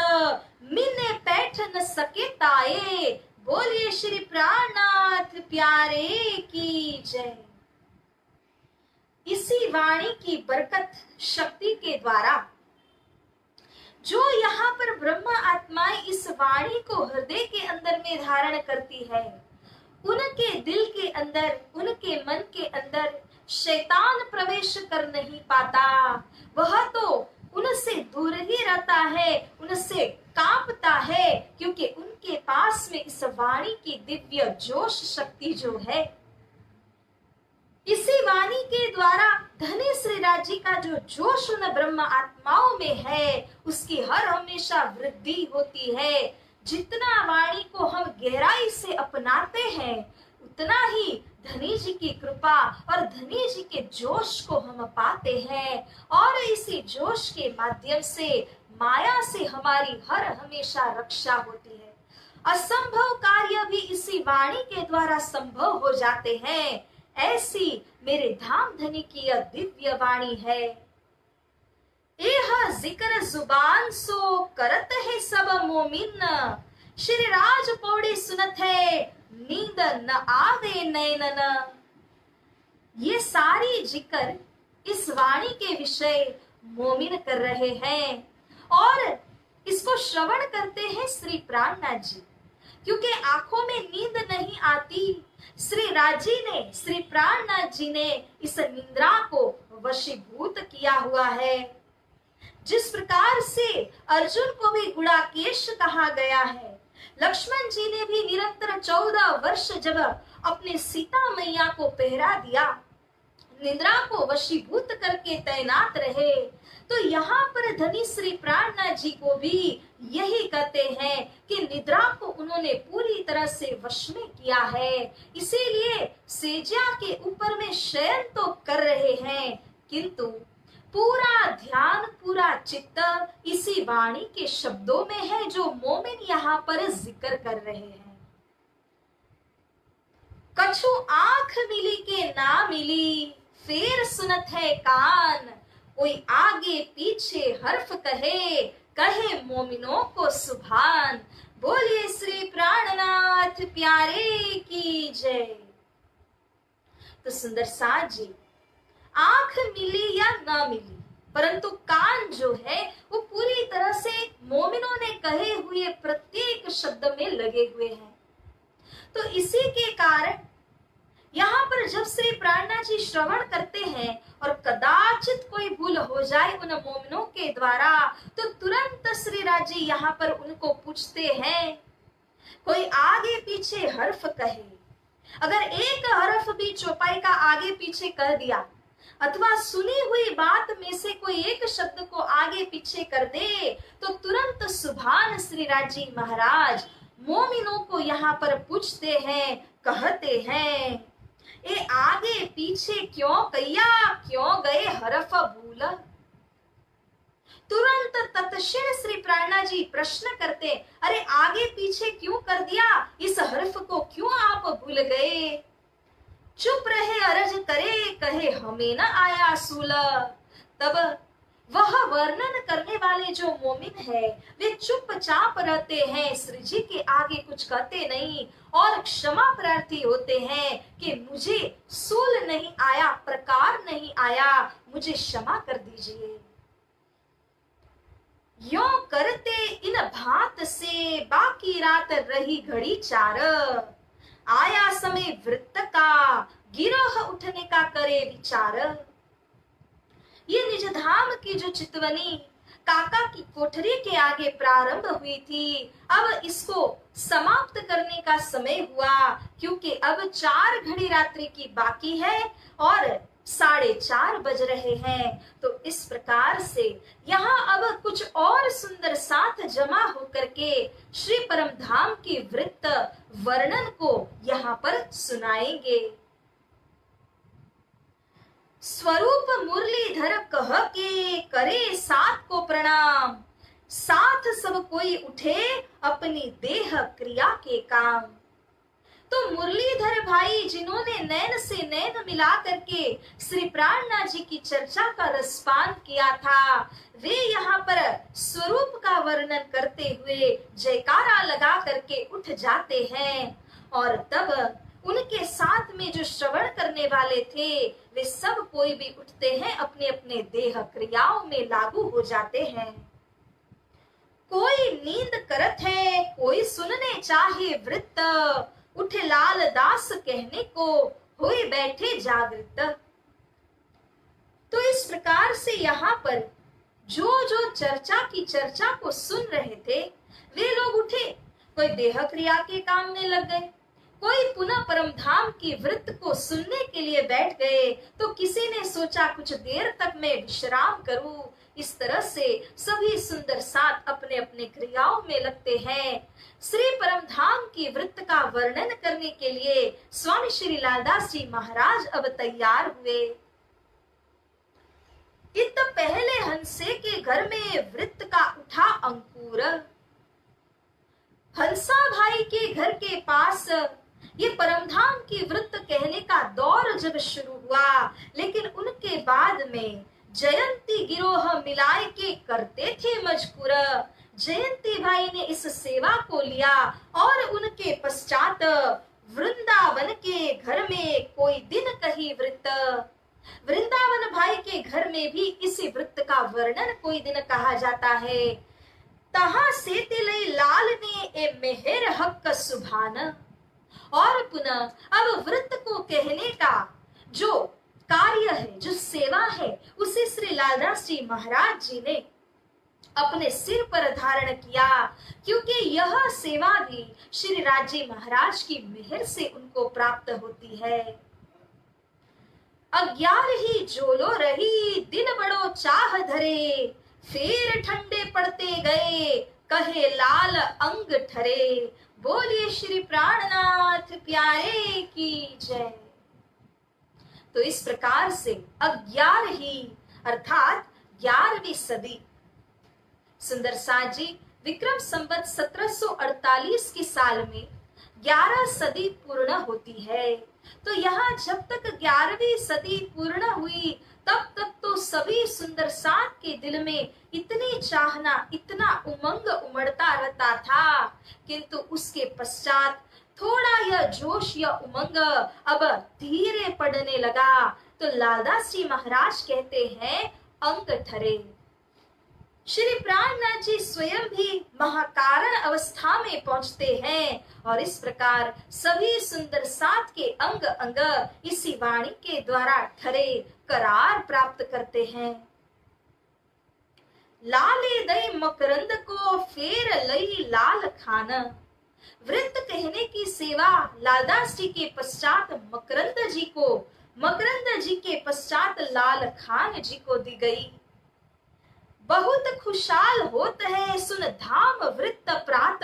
मिने पैठ न सके ताए। बोलिए श्री प्राणनाथ प्यारे की जय। इसी वाणी की बरकत शक्ति के द्वारा जो यहाँ पर ब्रह्म आत्माएं इस वाणी को हृदय के अंदर में धारण करती है, उनके दिल के अंदर, उनके मन के अंदर शैतान प्रवेश कर नहीं पाता। वह तो उनसे दूर ही रहता है, उनसे कांपता है, क्योंकि उनके पास में इस वाणी की दिव्य जोश शक्ति जो है। इसी वाणी के द्वारा धनी श्री राजी का जो जोश उन ब्रह्म आत्माओं में है उसकी हर हमेशा वृद्धि होती है। जितना वाणी को हम गहराई से अपनाते हैं उतना ही धनी जी की कृपा और धनी जी के जोश को हम पाते हैं, और इसी जोश के माध्यम से माया से हमारी हर हमेशा रक्षा होती है। असंभव कार्य भी इसी वाणी के द्वारा संभव हो जाते हैं। ऐसी मेरे धाम धनी की यह दिव्य वाणी है। यह जिक्र जुबान सो करत है सब मोमिन, श्री राज पौड़ी सुनत है नींद न आवे नैनन। ये सारी जिक्र इस वाणी के विषय मोमिन कर रहे हैं और इसको श्रवण करते हैं श्री प्राणनाथ जी, क्योंकि आंखों में नींद नहीं आती। श्री राजी ने, श्री प्राणनाथ जी ने इस निंद्रा को वशीभूत किया हुआ है। जिस प्रकार से अर्जुन को भी गुड़ाकेश कहा गया है, लक्ष्मण जी ने भी निरंतर 14 वर्ष जब अपने सीता मैया को पहरा दिया, निद्रा को वशीभूत करके तैनात रहे, तो यहाँ पर धनी श्री प्राणनाथ जी को भी यही कहते हैं कि निद्रा को उन्होंने पूरी तरह से वश में किया है। इसीलिए सेजा के ऊपर में शयन तो कर रहे हैं, किंतु पूरा ध्यान पूरा चित्त इसी वाणी के शब्दों में है जो मोमिन यहाँ पर जिक्र कर रहे हैं। कछु आंख मिली के ना मिली, फिर सुनत है कान, कोई आगे पीछे हर्फ कहे, कहे मोमिनों को सुभान। बोलिए श्री प्राणनाथ प्यारे की जय। तो सुंदर साथ जी, आंख मिली या ना मिली, परंतु कान जो है वो पूरी तरह से मोमिनों ने कहे हुए प्रत्येक शब्द में लगे हुए हैं। तो इसी के कारण यहाँ पर जब श्री प्राणनाथ जी श्रवण करते हैं और कदाचित कोई भूल हो जाए उन मोमिनों के द्वारा, तो तुरंत श्री राज जी यहाँ पर उनको पूछते हैं, कोई आगे पीछे हर्फ कहे, अगर एक हर्फ भी चौपाई का आगे पीछे कह दिया अथवा सुनी हुई बात में से कोई एक शब्द को आगे पीछे कर दे, तो तुरंत सुभान श्री राज जी महाराज मोमिनों को यहाँ पर पूछते हैं, कहते हैं, ए आगे पीछे क्यों कैया, क्यों गए हरफ भूल। तुरंत तत्क्षण श्री प्राणनाथ जी प्रश्न करते, अरे आगे पीछे क्यों कर दिया, इस हर्फ को क्यों आप भूल गए। चुप रहे अरज करे, कहे हमें न आया सूल। तब वह वर्णन करने वाले जो मोमिन है वे चुपचाप रहते हैं, श्री जी के आगे कुछ कहते नहीं और क्षमा प्रार्थी होते हैं कि मुझे सूल नहीं आया, प्रकार नहीं आया, मुझे क्षमा कर दीजिए। यों करते इन भात से बाकी रात रही घड़ी चार, आया समय वृत्त का गिरोह उठने का करे विचार। ये निज धाम की जो चितवनी काका की कोठरी के आगे प्रारंभ हुई थी, अब इसको समाप्त करने का समय हुआ, क्योंकि अब 4 घड़ी रात्रि की बाकी है और 4:30 बज रहे हैं। तो इस प्रकार से यहाँ अब कुछ और सुंदर साथ जमा होकर के श्री परम धाम की वृत्त वर्णन को यहाँ पर सुनाएंगे। स्वरूप मुरलीधर कह के करे साथ को प्रणाम, साथ सब कोई उठे अपनी देह क्रिया के काम। तो मुरलीधर भाई जिन्होंने नैन से नैन मिला करके श्री प्राणनाथ जी की चर्चा का रसपान किया था, वे यहाँ पर स्वरूप का वर्णन करते हुए जयकारा लगा करके उठ जाते हैं और तब उनके साथ में जो श्रवण करने वाले थे वे सब कोई भी उठते हैं, अपने अपने देह क्रियाओं में लागू हो जाते हैं। कोई नींद करत है, कोई सुनने चाहे वृत्त, उठे लाल दास कहने को होए बैठे जागृत। तो इस प्रकार से यहाँ पर जो जो चर्चा की चर्चा को सुन रहे थे वे लोग उठे, कोई देह क्रिया के काम में लग गए, कोई पुनः परम धाम की वृत्त को सुनने के लिए बैठ गए, तो किसी ने सोचा कुछ देर तक मैं विश्राम करूं। इस तरह से सभी सुंदर साथ अपने अपने क्रियाओं में लगते हैं। श्री परम धाम की वृत्त का वर्णन करने के लिए स्वामी श्री लालदास जी महाराज अब तैयार हुए। इत पहले हंसे के घर में वृत्त का उठा अंकुर। हंसा भाई के घर के पास ये परमधाम की वृत्त कहने का दौर जब शुरू हुआ, लेकिन उनके बाद में जयंती गिरोह मिलाए के करते थे मजकूर। जयंती भाई ने इस सेवा को लिया और उनके पश्चात वृंदावन के घर में कोई दिन कही वृत्त। वृंदावन भाई के घर में भी इसी वृत्त का वर्णन कोई दिन कहा जाता है। तहा से तिलई लाल ने ए मेहर हक सुभान। और पुनः अब वृत्त को कहने का जो कार्य है, जो सेवा है, उसे श्री लालदास जी महाराज जी ने अपने सिर पर धारण किया, क्योंकि यह सेवा भी श्री राजे महाराज की मेहर से उनको प्राप्त होती है। 11 जोलो रही दिन बड़ो चाह धरे, फेर ठंडे पड़ते गए कहे लाल अंग ठरे। बोलिए श्री प्राणनाथ प्यारे की जय। तो इस प्रकार से 11 अर्थात 11वीं सदी, सुंदर साज जी विक्रम संवत 1748 की साल में 11 सदी पूर्ण होती है। तो यहाँ जब तक 11वीं सदी पूर्ण हुई तब तक तो सभी सुंदर साथ के दिल में इतनी चाहना, इतना उमंग उमड़ता रहता था, किंतु उसके पश्चात थोड़ा यह जोश या उमंग अब धीरे पड़ने लगा। तो लालदास जी महाराज कहते हैं अंग ठरे। श्री प्राणनाथ जी स्वयं भी महाकारण अवस्था में पहुंचते हैं और इस प्रकार सभी सुंदर साथ के अंग अंग इसी वाणी के द्वारा ठरे करार प्राप्त करते हैं। लाले दई मकरंद को फेर लई लाल खान। वृत्त कहने की सेवा लालदास जी के पश्चात मकरंद जी को, मकरंद जी के पश्चात लाल खान जी को दी गई। बहुत खुशाल होत है सुन धाम वृत्त प्रात,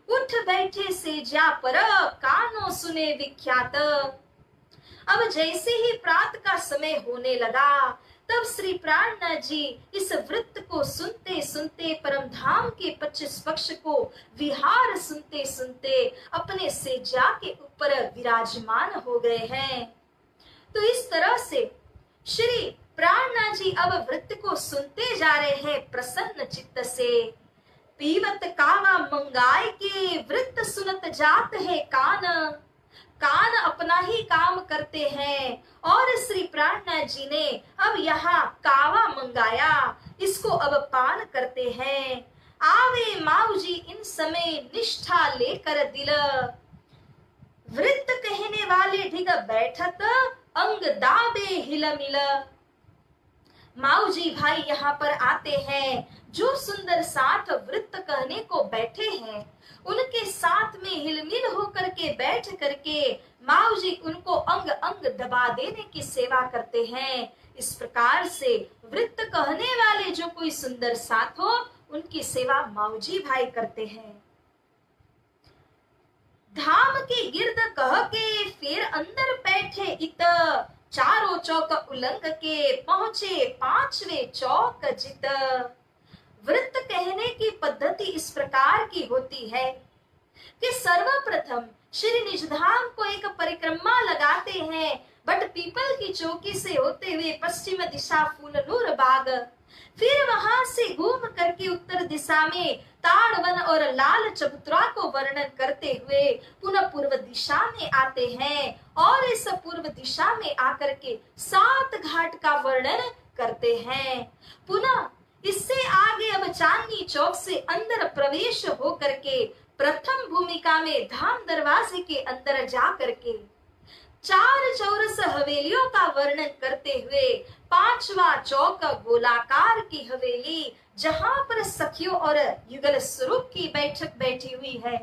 उठ बैठे से जा पर कानों सुने विख्यात। अब जैसे ही प्रात का समय होने लगा तब श्री प्राणनाथ जी इस वृत्त को सुनते सुनते, परम धाम के 25 पक्ष को विहार सुनते सुनते अपने सेजा के ऊपर विराजमान हो गए हैं। तो इस तरह से श्री प्राणनाथ जी अब वृत्त को सुनते जा रहे हैं प्रसन्न चित्त से। पीवत कावा मंगाए के वृत्त सुनत जात है कान। कान अपना ही काम करते हैं और श्री प्राणनाथ जी ने अब यहाँ कावा मंगाया, इसको अब पान करते हैं। आवे माऊ जी इन समय निष्ठा लेकर दिल। वृत्त कहने वाले ढिग बैठत अंग दाबे हिल मिल। माऊ जी भाई यहाँ पर आते हैं, जो सुंदर साथ वृत्त कहने को बैठे हैं उनके साथ में हिलमिल होकर के बैठ करके माऊ जी उनको अंग अंग दबा देने की सेवा करते हैं। इस प्रकार से वृत्त कहने वाले जो कोई सुंदर साथ हो उनकी सेवा माऊ जी भाई करते हैं। धाम के गिर्द कह के फिर अंदर बैठे इत, चारों चौक उलंग के पहुंचे 5वें चौक जित। वृत्त कहने की पद्धति इस प्रकार की होती है कि सर्वप्रथम श्री निजधाम को एक परिक्रमा लगाते हैं, बट पीपल की चौकी से होते हुए पश्चिम दिशा फूलनूर बाग, फिर वहां से घूम करके उत्तर दिशा में ताड़वन और लाल चबूतरा को वर्णन करते हुए पुनः पूर्व दिशा में आते हैं और इस पूर्व दिशा में आकर के 7 घाट का वर्णन करते हैं। पुनः इससे आगे अब चांदनी चौक से अंदर प्रवेश हो करके प्रथम भूमिका में धाम दरवाजे के अंदर जा करके 4 चौरस हवेलियों का वर्णन करते हुए 5वां चौक गोलाकार की हवेली, जहां पर सखियों और युगल स्वरूप की बैठक बैठी हुई है,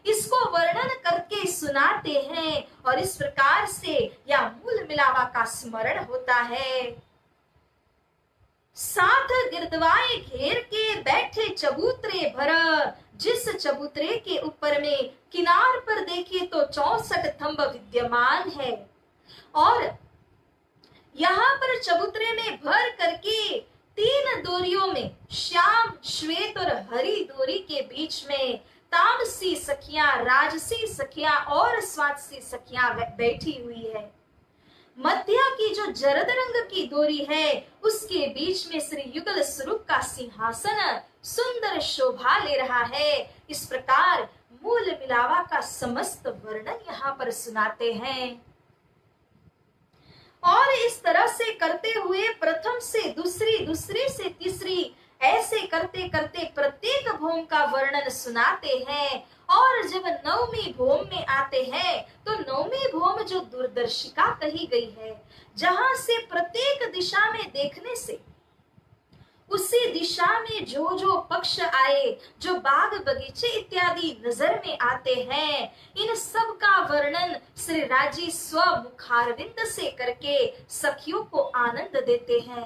इसको वर्णन करके सुनाते हैं और इस प्रकार से या मूल मिलावा का स्मरण होता है। 7 गिरदवाए घेर के बैठे चबूतरे भर, जिस चबूतरे के ऊपर में किनार पर देखिए तो 64 थंब विद्यमान है और यहाँ पर चबूतरे में भर करके 3 डोरियों में श्याम, श्वेत और हरी डोरी के बीच में तामसी सखियां, राजसी सखियां और स्वादसी सखियां बैठी हुई है। मध्य की जो जरद रंग की डोरी है उसके बीच में श्री युगल स्वरूप का सिंहासन सुंदर शोभा ले रहा है। इस प्रकार मूल मिलावा का समस्त वर्णन यहाँ पर सुनाते हैं और इस तरह से करते हुए प्रथम से दूसरी, दूसरी से तीसरी, ऐसे करते करते प्रत्येक भूम का वर्णन सुनाते हैं और जब 9वीं भूम में आते हैं तो 9वीं भूम जो दूरदर्शिका कही गई है, जहां से प्रत्येक दिशा में देखने से उसी दिशा में जो जो पक्ष आए, जो बाग बगीचे इत्यादि नजर में आते हैं, इन सब का वर्णन श्री राजी स्व मुखारविंद से करके सखियों को आनंद देते हैं।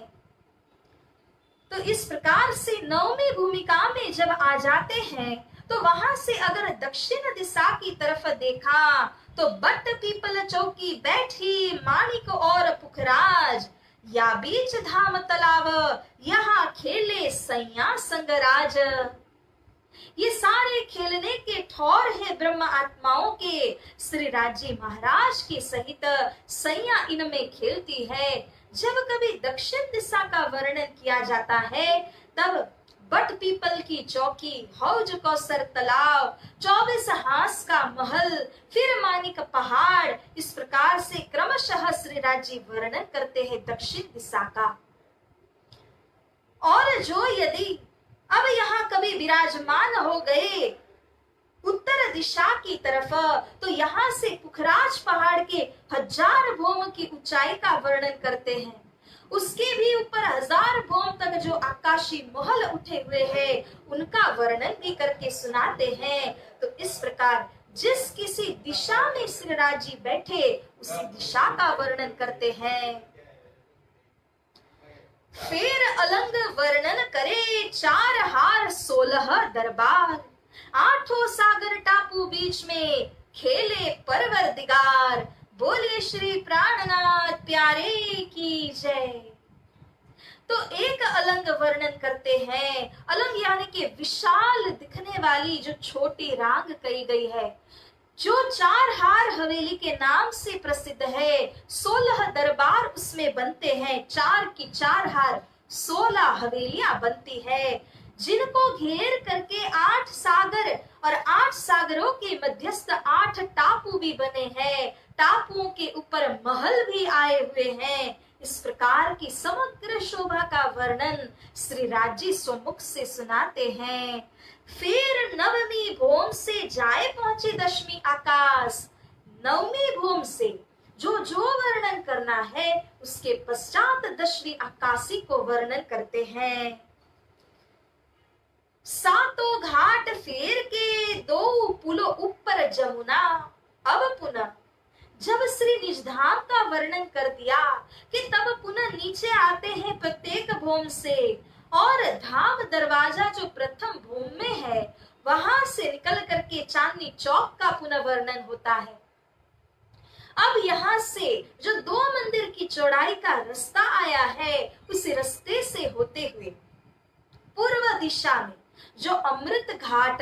तो इस प्रकार से नवमी भूमिका में जब आ जाते हैं तो वहां से अगर दक्षिण दिशा की तरफ देखा तो बट पीपल चौकी बैठी माणिक और पुखराज, या बीच धाम तालाब यहाँ खेले सैया संगराज। ये सारे खेलने के ठौर है ब्रह्म आत्माओं के। श्री राजी महाराज के सहित सैया इनमें खेलती है। जब कभी दक्षिण दिशा का वर्णन किया जाता है तब बट पीपल की चौकी, हौज कौसर तालाब, 24 हांस का महल, फिर मानिक पहाड़, इस प्रकार से क्रमशः श्री राजी वर्णन करते हैं दक्षिण दिशा का। और जो यदि अब यहाँ कभी विराजमान हो गए उत्तर दिशा की तरफ तो यहाँ से पुखराज पहाड़ के 1000 भौम की ऊंचाई का वर्णन करते हैं। उसके भी ऊपर 1000 भौम तक जो आकाशी महल उठे हुए हैं उनका वर्णन भी करके सुनाते हैं। तो इस प्रकार जिस किसी दिशा में श्री राजी बैठे उसी दिशा का वर्णन करते हैं। फिर अलंग वर्णन करे 4 हार 16 दरबार, 8 सागर टापू बीच में खेले परवरदिगार, बोले श्री प्राणनाथ प्यारे की जय। तो एक अलंग वर्णन करते हैं। अलंग यानी कि विशाल दिखने वाली जो छोटी रांग कही गई है, जो 4 हार हवेली के नाम से प्रसिद्ध है। 16 दरबार उसमें बनते हैं। 4 की 4 हार 16 हवेलियां बनती है, जिनको घेर करके 8 सागर और 8 सागरों के मध्यस्थ 8 टापू भी बने हैं। टापुओं के ऊपर महल भी आए हुए हैं। इस प्रकार की समग्र शोभा का वर्णन श्री राजी स्वमुख से सुनाते हैं। फिर नवमी भूम से जाए पहुंचे दशमी आकाश। नवमी भूम से जो जो वर्णन करना है उसके पश्चात दशमी आकाशी को वर्णन करते हैं। 7 घाट फेर के 2 पुलों ऊपर जमुना। अब पुनः जब श्री निजधाम का वर्णन कर दिया कि तब पुनः नीचे आते हैं प्रत्येक भूम से, और धाम दरवाजा जो प्रथम भूम में है वहां से निकल करके चांदनी चौक का पुनः वर्णन होता है। अब यहाँ से जो 2 मंदिर की चौड़ाई का रास्ता आया है उस रास्ते से होते हुए पूर्व दिशा में जो अमृत घाट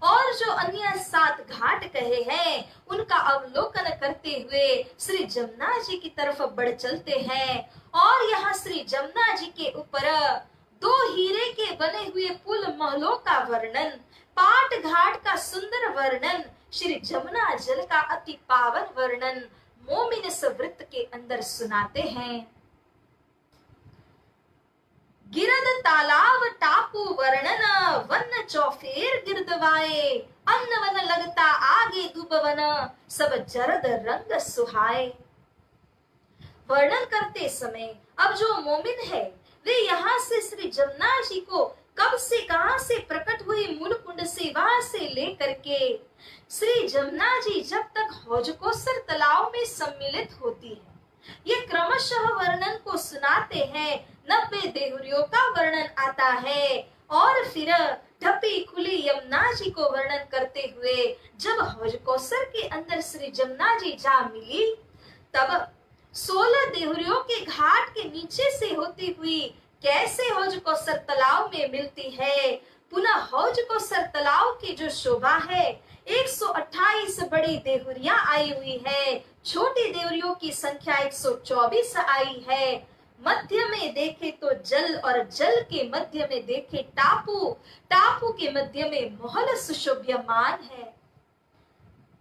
और जो अन्य 7 घाट कहे हैं उनका अवलोकन करते हुए श्री जमुना जी की तरफ बढ़ चलते हैं। और यहाँ श्री जमुना जी के ऊपर 2 हीरे के बने हुए पुल महलों का वर्णन, पाट घाट का सुंदर वर्णन, श्री जमुना जल का अति पावन वर्णन मोमिन वृत्त के अंदर सुनाते हैं। गिरद तालाब टापू वर्णन, वन चौफेर गिरदवाए, अन्न वन लगता आगे दुबवन, सब जरद रंग सुहाए। वर्णन करते समय अब जो मोमिन है वे यहाँ से श्री जमुना जी को कब से कहां से प्रकट हुई मूल कुंड से वहां से लेकर के श्री जमुना जी जब तक हौजकोसर तालाब में सम्मिलित होती है, ये क्रमशः वर्णन को सुनाते हैं। 90 देहुरियों का वर्णन आता है और फिर ढपी खुली यमुना जी को वर्णन करते हुए जब हौजकोसर के अंदर श्री जमुना जी जा मिली तब 16 देहुरियों के घाट के नीचे से होती हुई कैसे हौजकोसर तालाब में मिलती है। पुनः हौजकोसर तालाब की जो शोभा है 128 बड़ी देहुरियां आई हुई है, छोटी देहुरियों की संख्या 124 आई है। मध्य में देखे तो जल और जल के मध्य में देखे टापू, टापू के मध्य में महल सुशोभ्यमान है।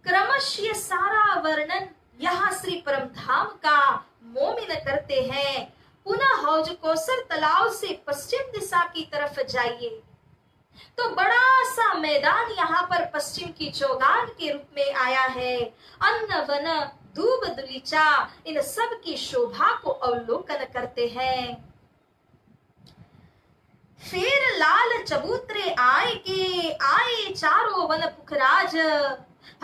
क्रमश ये सारा वर्णन यहाँ श्री परम धाम का मोमिन करते हैं। पुनः हौजकोसर तालाब से पश्चिम दिशा की तरफ जाइए तो बड़ा सा मैदान यहाँ पर पश्चिम की चौगान के रूप में आया है। अन्न वन दूब दुलीचा इन सब की शोभा को अवलोकन करते हैं। फिर लाल चबूतरे आए चारों वन पुखराज,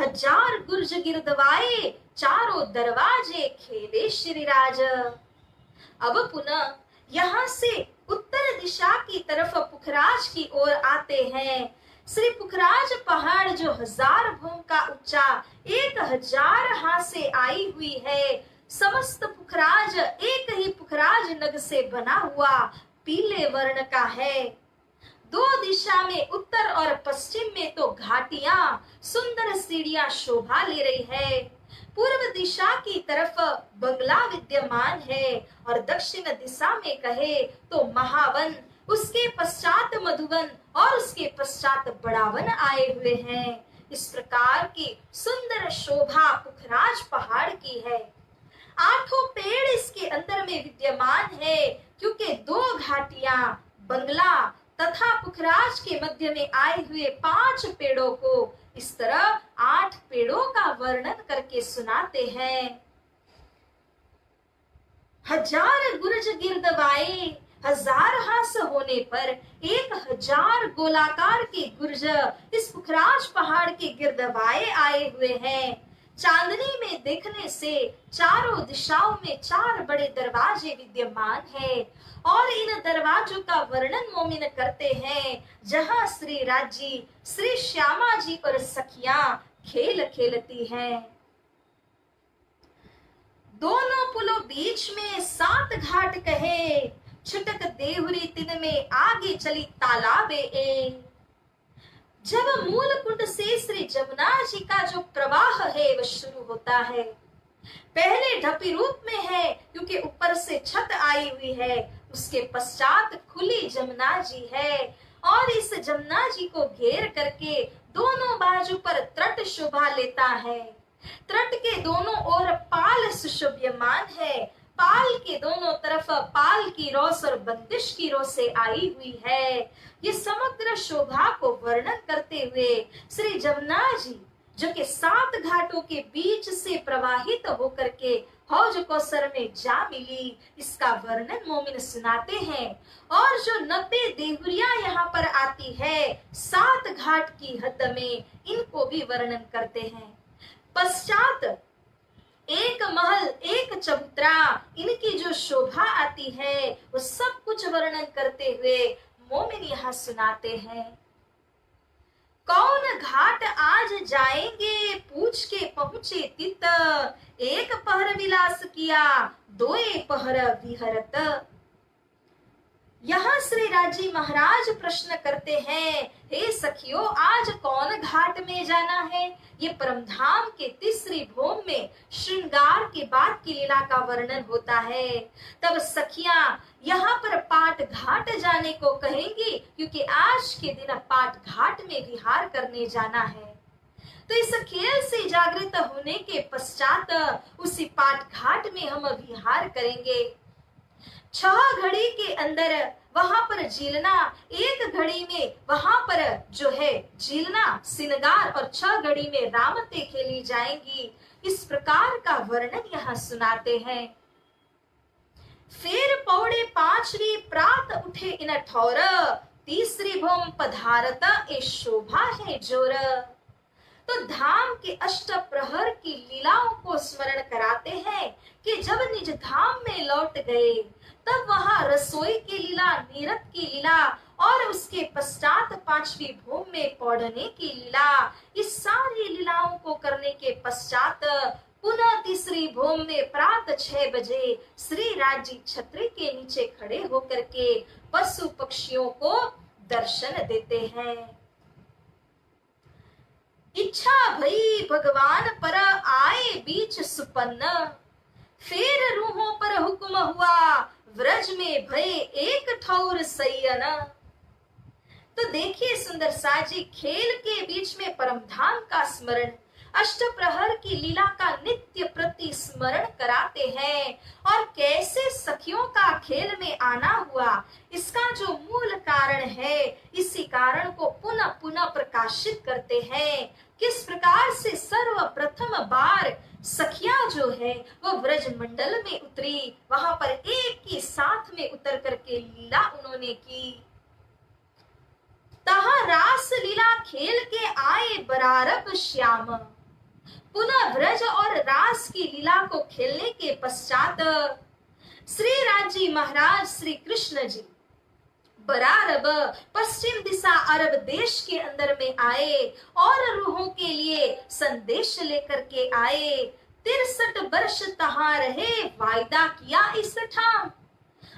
हजार गुर्ज गिरदवाए चारों दरवाजे खेले श्रीराज। अब पुनः यहाँ से उत्तर दिशा की तरफ पुखराज की ओर आते हैं। श्री पुखराज पहाड़ जो 1000 भोम का ऊंचा 1000 हाथ से आई हुई है। समस्त पुखराज एक ही पुखराज नग से बना हुआ पीले वर्ण का है। दो दिशा में उत्तर और पश्चिम में तो घाटियां सुंदर सीढ़ियां शोभा ले रही है। पूर्व दिशा की तरफ बंगला विद्यमान है और दक्षिण दिशा में कहे तो महावन, उसके पश्चात मधुवन और उसके पश्चात बड़ावन आए हुए हैं। इस प्रकार की सुंदर शोभा पुखराज पहाड़ की है। 8 पेड़ इसके अंदर में विद्यमान है, क्योंकि 2 घाटियां बंगला तथा पुखराज के मध्य में आए हुए 5 पेड़ों को इस तरह 8 पेड़ों का वर्णन करके सुनाते हैं। 1000 गुर्ज गिरदवाए, 1000 हास होने पर 1000 गोलाकार के गुर्ज इस पुखराज पहाड़ के गिरदवाए आए हुए हैं। चांदनी में देखने से चारों दिशाओं में 4 बड़े दरवाजे विद्यमान है और इन दरवाजों का वर्णन मोमिन करते हैं, जहां श्री राज्य श्री श्यामा जी और सखियां खेल खेलती हैं। दोनों पुलों बीच में 7 घाट कहे, छुटक देहुरी तिन में आगे चली तालाबे ए। जब मूल कुंड से श्री जमुना जी का जो प्रवाह है वह शुरू होता है, पहले ढपी रूप में है क्योंकि ऊपर से छत आई हुई है, उसके पश्चात खुली जमुना जी है और इस जमुना जी को घेर करके दोनों बाजू पर तट शोभा लेता है। तट के दोनों ओर पाल सुशोभ्यमान है, पाल के दोनों तरफ पाल की रोस और बंदिश की रोस से आई हुई है। ये समग्र शोभा को वर्णन करते हुए श्री जमुना जी जो कि 7 घाटों के बीच से प्रवाहित होकर के हौज कौसर में जा मिली, इसका वर्णन मोमिन सुनाते हैं। और जो 90 देहुरियां यहाँ पर आती है 7 घाट की हद में, इनको भी वर्णन करते हैं। पश्चात 1 महल 1 चबूतरा, इनकी जो शोभा आती है वो सब कुछ वर्णन करते हुए मोमिन यहाँ सुनाते हैं। कौन घाट आज जाएंगे पूछ के पहुंचे तित, 1 पहर विलास किया 2 पहर विहरत। यहाँ श्री राजी महाराज प्रश्न करते हैं, हे सखियों आज कौन घाट में जाना है। ये परमधाम के तीसरी भोम में श्रृंगार के बाद की लीला का वर्णन होता है। तब सखियां यहाँ पर पाट घाट जाने को कहेंगी, क्योंकि आज के दिन पाट घाट में विहार करने जाना है। तो इस खेल से जागृत होने के पश्चात उसी पाट घाट में हम विहार करेंगे। 6 घड़ी के अंदर वहां पर झीलना, 1 घड़ी में वहां पर जो है झीलना सिनगार और 6 घड़ी में रामते खेली जाएंगी। इस प्रकार का वर्णन यहाँ सुनाते हैं। फिर पौड़े 5वीं प्रात उठे इन ठौर, तीसरी भोम पधारत ए शोभा है जोर। तो धाम के अष्ट प्रहर की लीलाओं को स्मरण कराते हैं कि जब निज धाम में लौट गए तब वहां रसोई की लीला, नीरत की लीला और उसके पश्चात 5वीं भूम में पौड़ने की लीला, इस सारी लीलाओं को करने के पश्चात पुनः तीसरी भूम में प्रात 6 बजे श्री राज्य छतरी के नीचे खड़े होकर के पशु पक्षियों को दर्शन देते हैं। इच्छा भई भगवान पर आए बीच सुपन्न, फिर रूहों पर हुक्म हुआ व्रज में भय 1 ठौर सैयन। तो देखिए सुंदर साजी खेल के बीच में परमधाम का स्मरण, अष्ट प्रहर की लीला का नित्य प्रति स्मरण कराते हैं और कैसे सखियों का खेल में आना हुआ, इसका जो मूल कारण है, इसी कारण को पुनः पुनः प्रकाशित करते हैं। किस प्रकार से सर्वप्रथम बार सखियां जो है वो व्रज मंडल में उतरी, वहां पर एक ही साथ में उतर करके लीला उन्होंने की। तहाँ रास लीला खेल के आए बरारब श्याम। पुनः व्रज और रास की लीला को खेलने के पश्चात श्री राजी महाराज श्री कृष्ण जी बरारब पश्चिम दिशा अरब देश के अंदर में आए और रूहों के लिए संदेश लेकर के आए। 63 वर्ष तहाँ रहे, वायदा किया इस ठाम।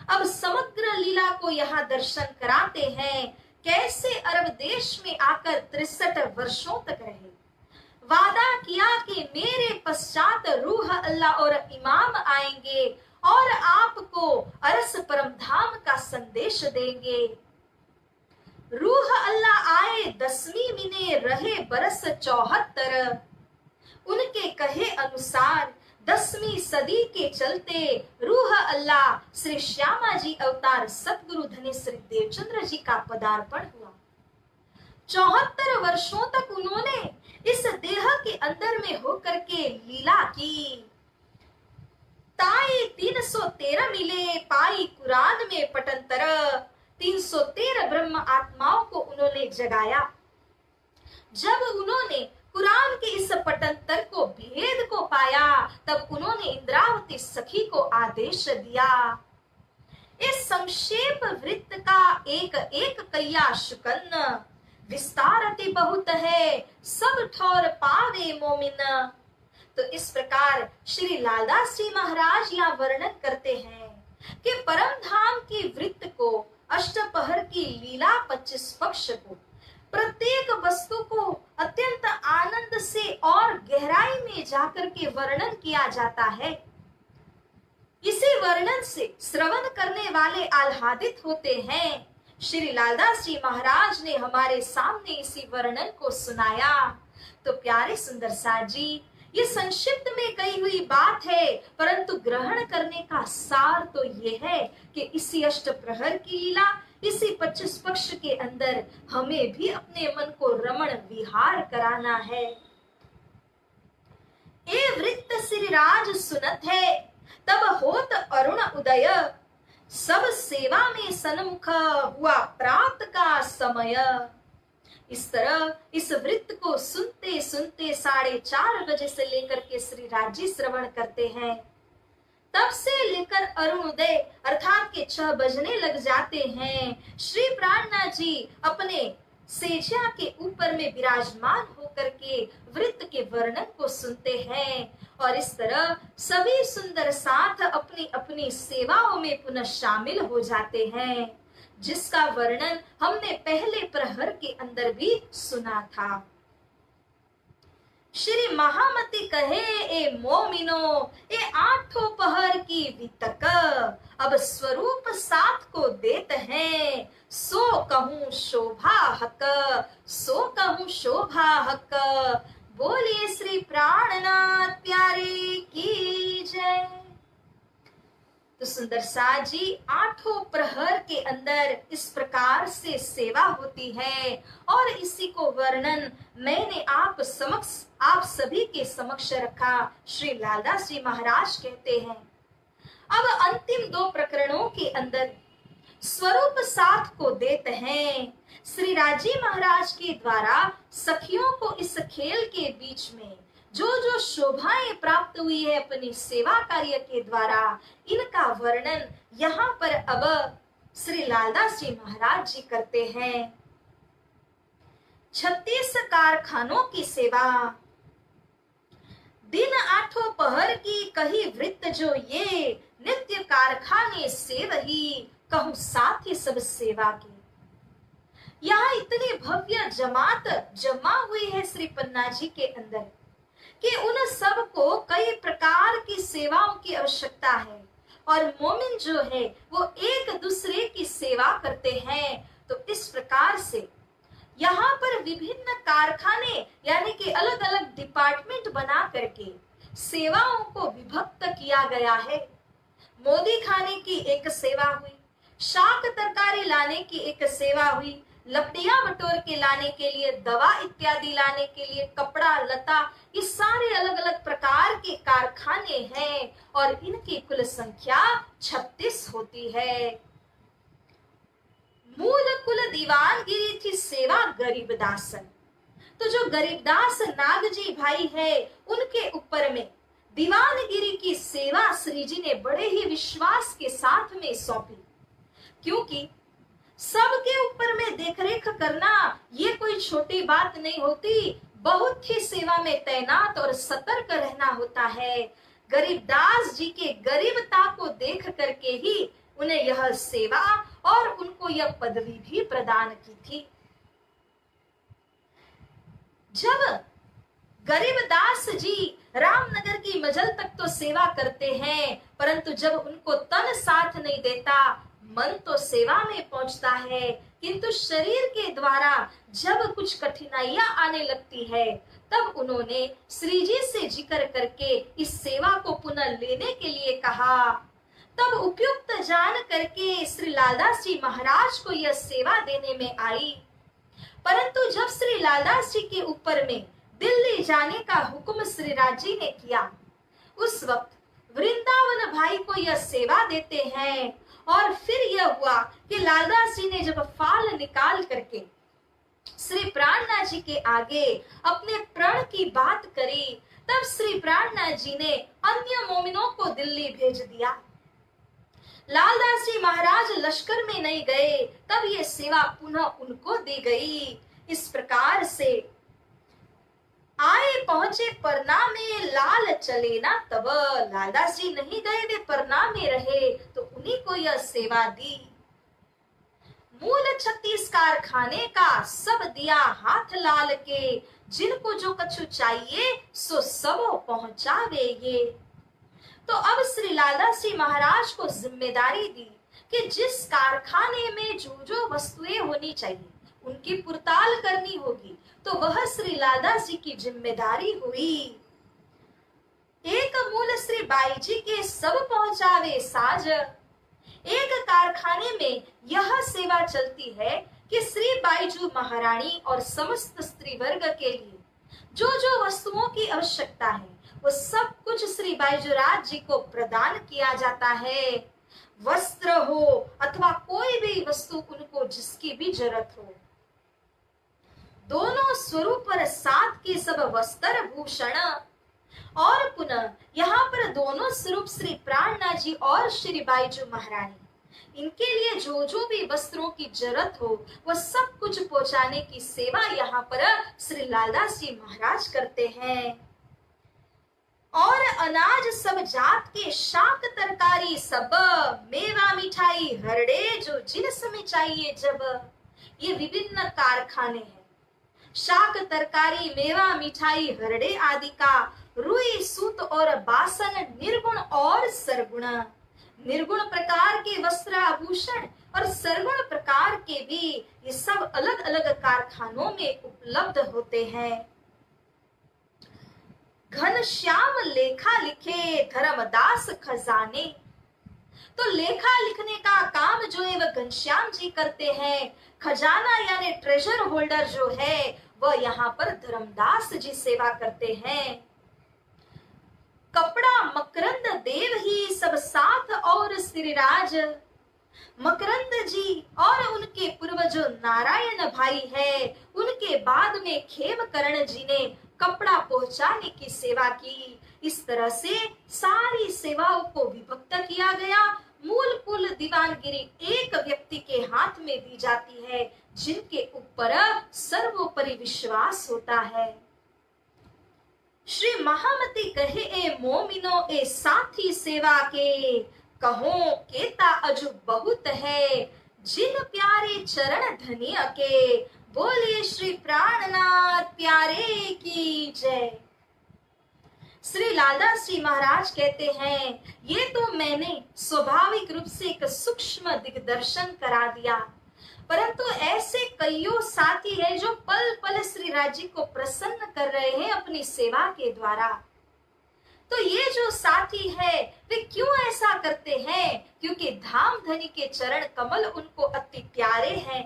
अब समग्र लीला को यहाँ दर्शन कराते हैं, कैसे अरब देश में आकर 63 वर्षों तक रहे। वादा किया कि मेरे पश्चात रूह अल्लाह और इमाम आएंगे और आपको अरस परम धाम का संदेश देंगे। रूह अल्लाह आए 10वीं महीने, रहे बरस 74। उनके कहे अनुसार 10वीं सदी के चलते रूह अल्लाह श्री श्यामा जी अवतार सतगुरु धनी श्री देवचंद्र जी का पदार्पण हुआ। 74 वर्षों तक उन्होंने इस देह के अंदर में होकर के लीला की। ताई 313 मिले, पाई कुरान में पटंतर। 313 ब्रह्म आत्माओं को उन्होंने जगाया। जब उन्होंने कुरान के इस पटंतर को, भेद को पाया, तब उन्होंने इंद्रावती सखी को आदेश दिया, इस संक्षेप वृत्त का एक एक कैया शुकन, विस्तार अति बहुत है, सब ठौर पावे मोमिन। तो इस प्रकार श्री लालदास जी महाराज यहाँ वर्णन करते हैं कि परम धाम की वृत्त को, अष्टपहर की लीला 25 पक्ष को, प्रत्येक वस्तु को अत्यंत आनंद से और गहराई में जाकर के वर्णन किया जाता है। इसी वर्णन से श्रवण करने वाले आह्लादित होते हैं। श्री लालदास जी महाराज ने हमारे सामने इसी वर्णन को सुनाया। तो प्यारे सुंदर साथ जी, ये संक्षिप्त में कही हुई बात है, परंतु ग्रहण करने का सार तो ये है कि इसी अष्ट प्रहर की लीला, इसी 25 पक्ष के अंदर हमें भी अपने मन को रमण विहार कराना है। ए वृत्त श्री राज सुनत है, तब होत अरुण उदय, सब सेवा में सन्मुख हुआ प्रात का समय। इस तरह इस वृत्त को सुनते सुनते 4:30 बजे से लेकर के श्री राजी श्रवण करते हैं। तब से लेकर अरुणोदय अर्थात के 6 बजने लग जाते हैं। श्री प्राणनाथ जी अपने सेजा के ऊपर में विराजमान होकर के वृत्त के वर्णन को सुनते हैं और इस तरह सभी सुंदर साथ अपनी अपनी सेवाओं में पुनः शामिल हो जाते हैं, जिसका वर्णन हमने पहले प्रहर के अंदर भी सुना था। श्री महामती कहे, ए मोमिनो, ए 8 पहर की वितक, अब स्वरूप साथ को देत हैं, सो कहूं शोभा हक, सो कहूं शोभा हक। बोलिए श्री प्राणनाथ प्यारे की जय। तो सुंदर साथ जी, 8 प्रहर के अंदर इस प्रकार से सेवा होती है और इसी को वर्णन मैंने आप सभी के समक्ष रखा। श्री लालदास जी महाराज कहते हैं, अब अंतिम 2 प्रकरणों के अंदर स्वरूप साथ को देते हैं। श्री राजी महाराज के द्वारा सखियों को इस खेल के बीच में जो जो शोभाएं प्राप्त हुई है अपनी सेवा कार्य के द्वारा, इनका वर्णन यहाँ पर अब श्री लालदास जी महाराज जी करते हैं। 36 कारखानों की सेवा, दिन 8 पहर की कही वृत्त जो ये, नित्य कारखाने सेवही, कहूं साथी सब सेवा की। यहाँ इतनी भव्य जमात जमा हुई है श्री पन्ना जी के अंदर कि उन सब को कई प्रकार की सेवाओं की आवश्यकता है और मोमिन जो है वो एक दूसरे की सेवा करते हैं। तो इस प्रकार से यहाँ पर विभिन्न कारखाने यानी कि अलग अलग डिपार्टमेंट बना करके सेवाओं को विभक्त किया गया है। मोदी खाने की एक सेवा हुई, शाक तरकारी लाने की एक सेवा हुई, लकड़ियां बटोर के लाने के लिए, दवा इत्यादि लाने के लिए, कपड़ा लता, ये सारे अलग अलग प्रकार के कारखाने हैं और इनकी कुल संख्या 36 होती है। मूल कुल दीवानगिरी थी सेवा गरीबदासन। तो जो गरीबदास नागजी भाई है उनके ऊपर में दीवानगिरी की सेवा श्री जी ने बड़े ही विश्वास के साथ में सौंपी, क्योंकि सबके ऊपर में देखरेख करना ये कोई छोटी बात नहीं होती, बहुत ही सेवा में तैनात और सतर्क रहना होता है। गरीबदास जी के गरीबता को देख करके ही उन्हें यह सेवा और उनको यह पदवी भी प्रदान की थी। जब गरीबदास जी रामनगर की मजल तक तो सेवा करते हैं, परंतु जब उनको तन साथ नहीं देता, मन तो सेवा में पहुंचता है, किंतु शरीर के द्वारा जब कुछ कठिनाइयां आने लगती है, तब उन्होंने श्री जी से जिक्र करके इस सेवा को पुनः लेने के लिए कहा। तब उपयुक्त जान करके श्री लालदास जी महाराज को यह सेवा देने में आई, परंतु जब श्री लालदास जी के ऊपर में दिल्ली जाने का हुक्म श्री राज जी ने किया, उस वक्त वृंदावन भाई को यह सेवा देते हैं। और फिर यह हुआ कि लालदास जी ने जब फाल निकाल करके श्री प्राणनाथ जी के आगे अपने प्रण की बात करी, तब श्री प्राणनाथ जी ने अन्य मोमिनों को दिल्ली भेज दिया। लालदास जी महाराज लश्कर में नहीं गए, तब ये सेवा पुनः उनको दी गई। इस प्रकार से आए पहुंचे परना में लाल चले ना तब, लालदास जी नहीं गए, वे परना में रहे, तो उन्हीं को यह सेवा दी। मूल 36 कारखाने का सब दिया हाथ लाल के, जिनको जो कछु चाहिए सो सब पहुंचावे ये। तो अब श्री लालदास जी महाराज को जिम्मेदारी दी कि जिस कारखाने में जो जो वस्तुएं होनी चाहिए उनकी पुरताल करनी होगी, तो वह श्री लालदास जी की जिम्मेदारी हुई। एक मूल श्री बाई जी के सब पहुंचावे साज। एक कारखाने में यह सेवा चलती है कि श्री बाईजू महारानी और समस्त स्त्री वर्ग के लिए जो जो वस्तुओं की आवश्यकता है वो सब कुछ श्री बाईजूराज जी को प्रदान किया जाता है। वस्त्र हो अथवा कोई भी वस्तु उनको जिसकी भी जरूरत हो, दोनों स्वरूप पर साथ के सब वस्त्र भूषण। और पुनः यहाँ पर दोनों स्वरूप श्री प्राणनाथ जी और श्री बाईजू महारानी, इनके लिए जो जो भी वस्त्रों की जरूरत हो वह सब कुछ पहुंचाने की सेवा यहाँ पर श्री लालदास जी महाराज करते हैं। और अनाज सब जात के शाक तरकारी सब, मेवा मिठाई हरड़े जो जिनस में चाहिए जब, ये विभिन्न कारखाने हैं। शाक तरकारी मेवा मिठाई हरड़े आदि का रुई सूत और बासन निर्गुण और सरगुण, निर्गुण प्रकार के वस्त्र आभूषण और सरगुण प्रकार के भी ये सब अलग अलग कारखानों में उपलब्ध होते हैं। घनश्याम लेखा लिखे धर्मदास खजाने, तो लेखा लिखने का काम जो है वह घनश्याम जी करते हैं। खजाना यानी ट्रेजर होल्डर जो है वह यहाँ पर धर्मदास जी सेवा करते हैं। कपड़ा मकरंद देव ही सब साथ और श्रीराज, मकरंद जी और उनके पूर्वज नारायण भाई है, उनके बाद में खेमकरण जी ने कपड़ा पहुंचाने की सेवा की। इस तरह से सारी सेवाओं को विभक्त किया गया। मूल कुल दीवानगिरी एक व्यक्ति के हाथ में दी जाती है, जिनके ऊपर सर्वोपरि विश्वास होता है। श्री महामती कहे ए मोमिनो ए साथी सेवा के, कहो केता अजु बहुत है, जिन प्यारे चरण धनिया के, बोलिए श्री प्राणनाथ प्यारे की जय। श्री लालदास जी महाराज कहते हैं, ये तो मैंने स्वाभाविक रूप से एक सूक्ष्म दिग्दर्शन करा दिया, परंतु ऐसे कईयों साथी है जो पल पल श्री राज जी को प्रसन्न कर रहे हैं अपनी सेवा के द्वारा। तो ये जो साथी है वे क्यों ऐसा करते हैं? क्योंकि धाम धनी के चरण कमल उनको अति प्यारे हैं।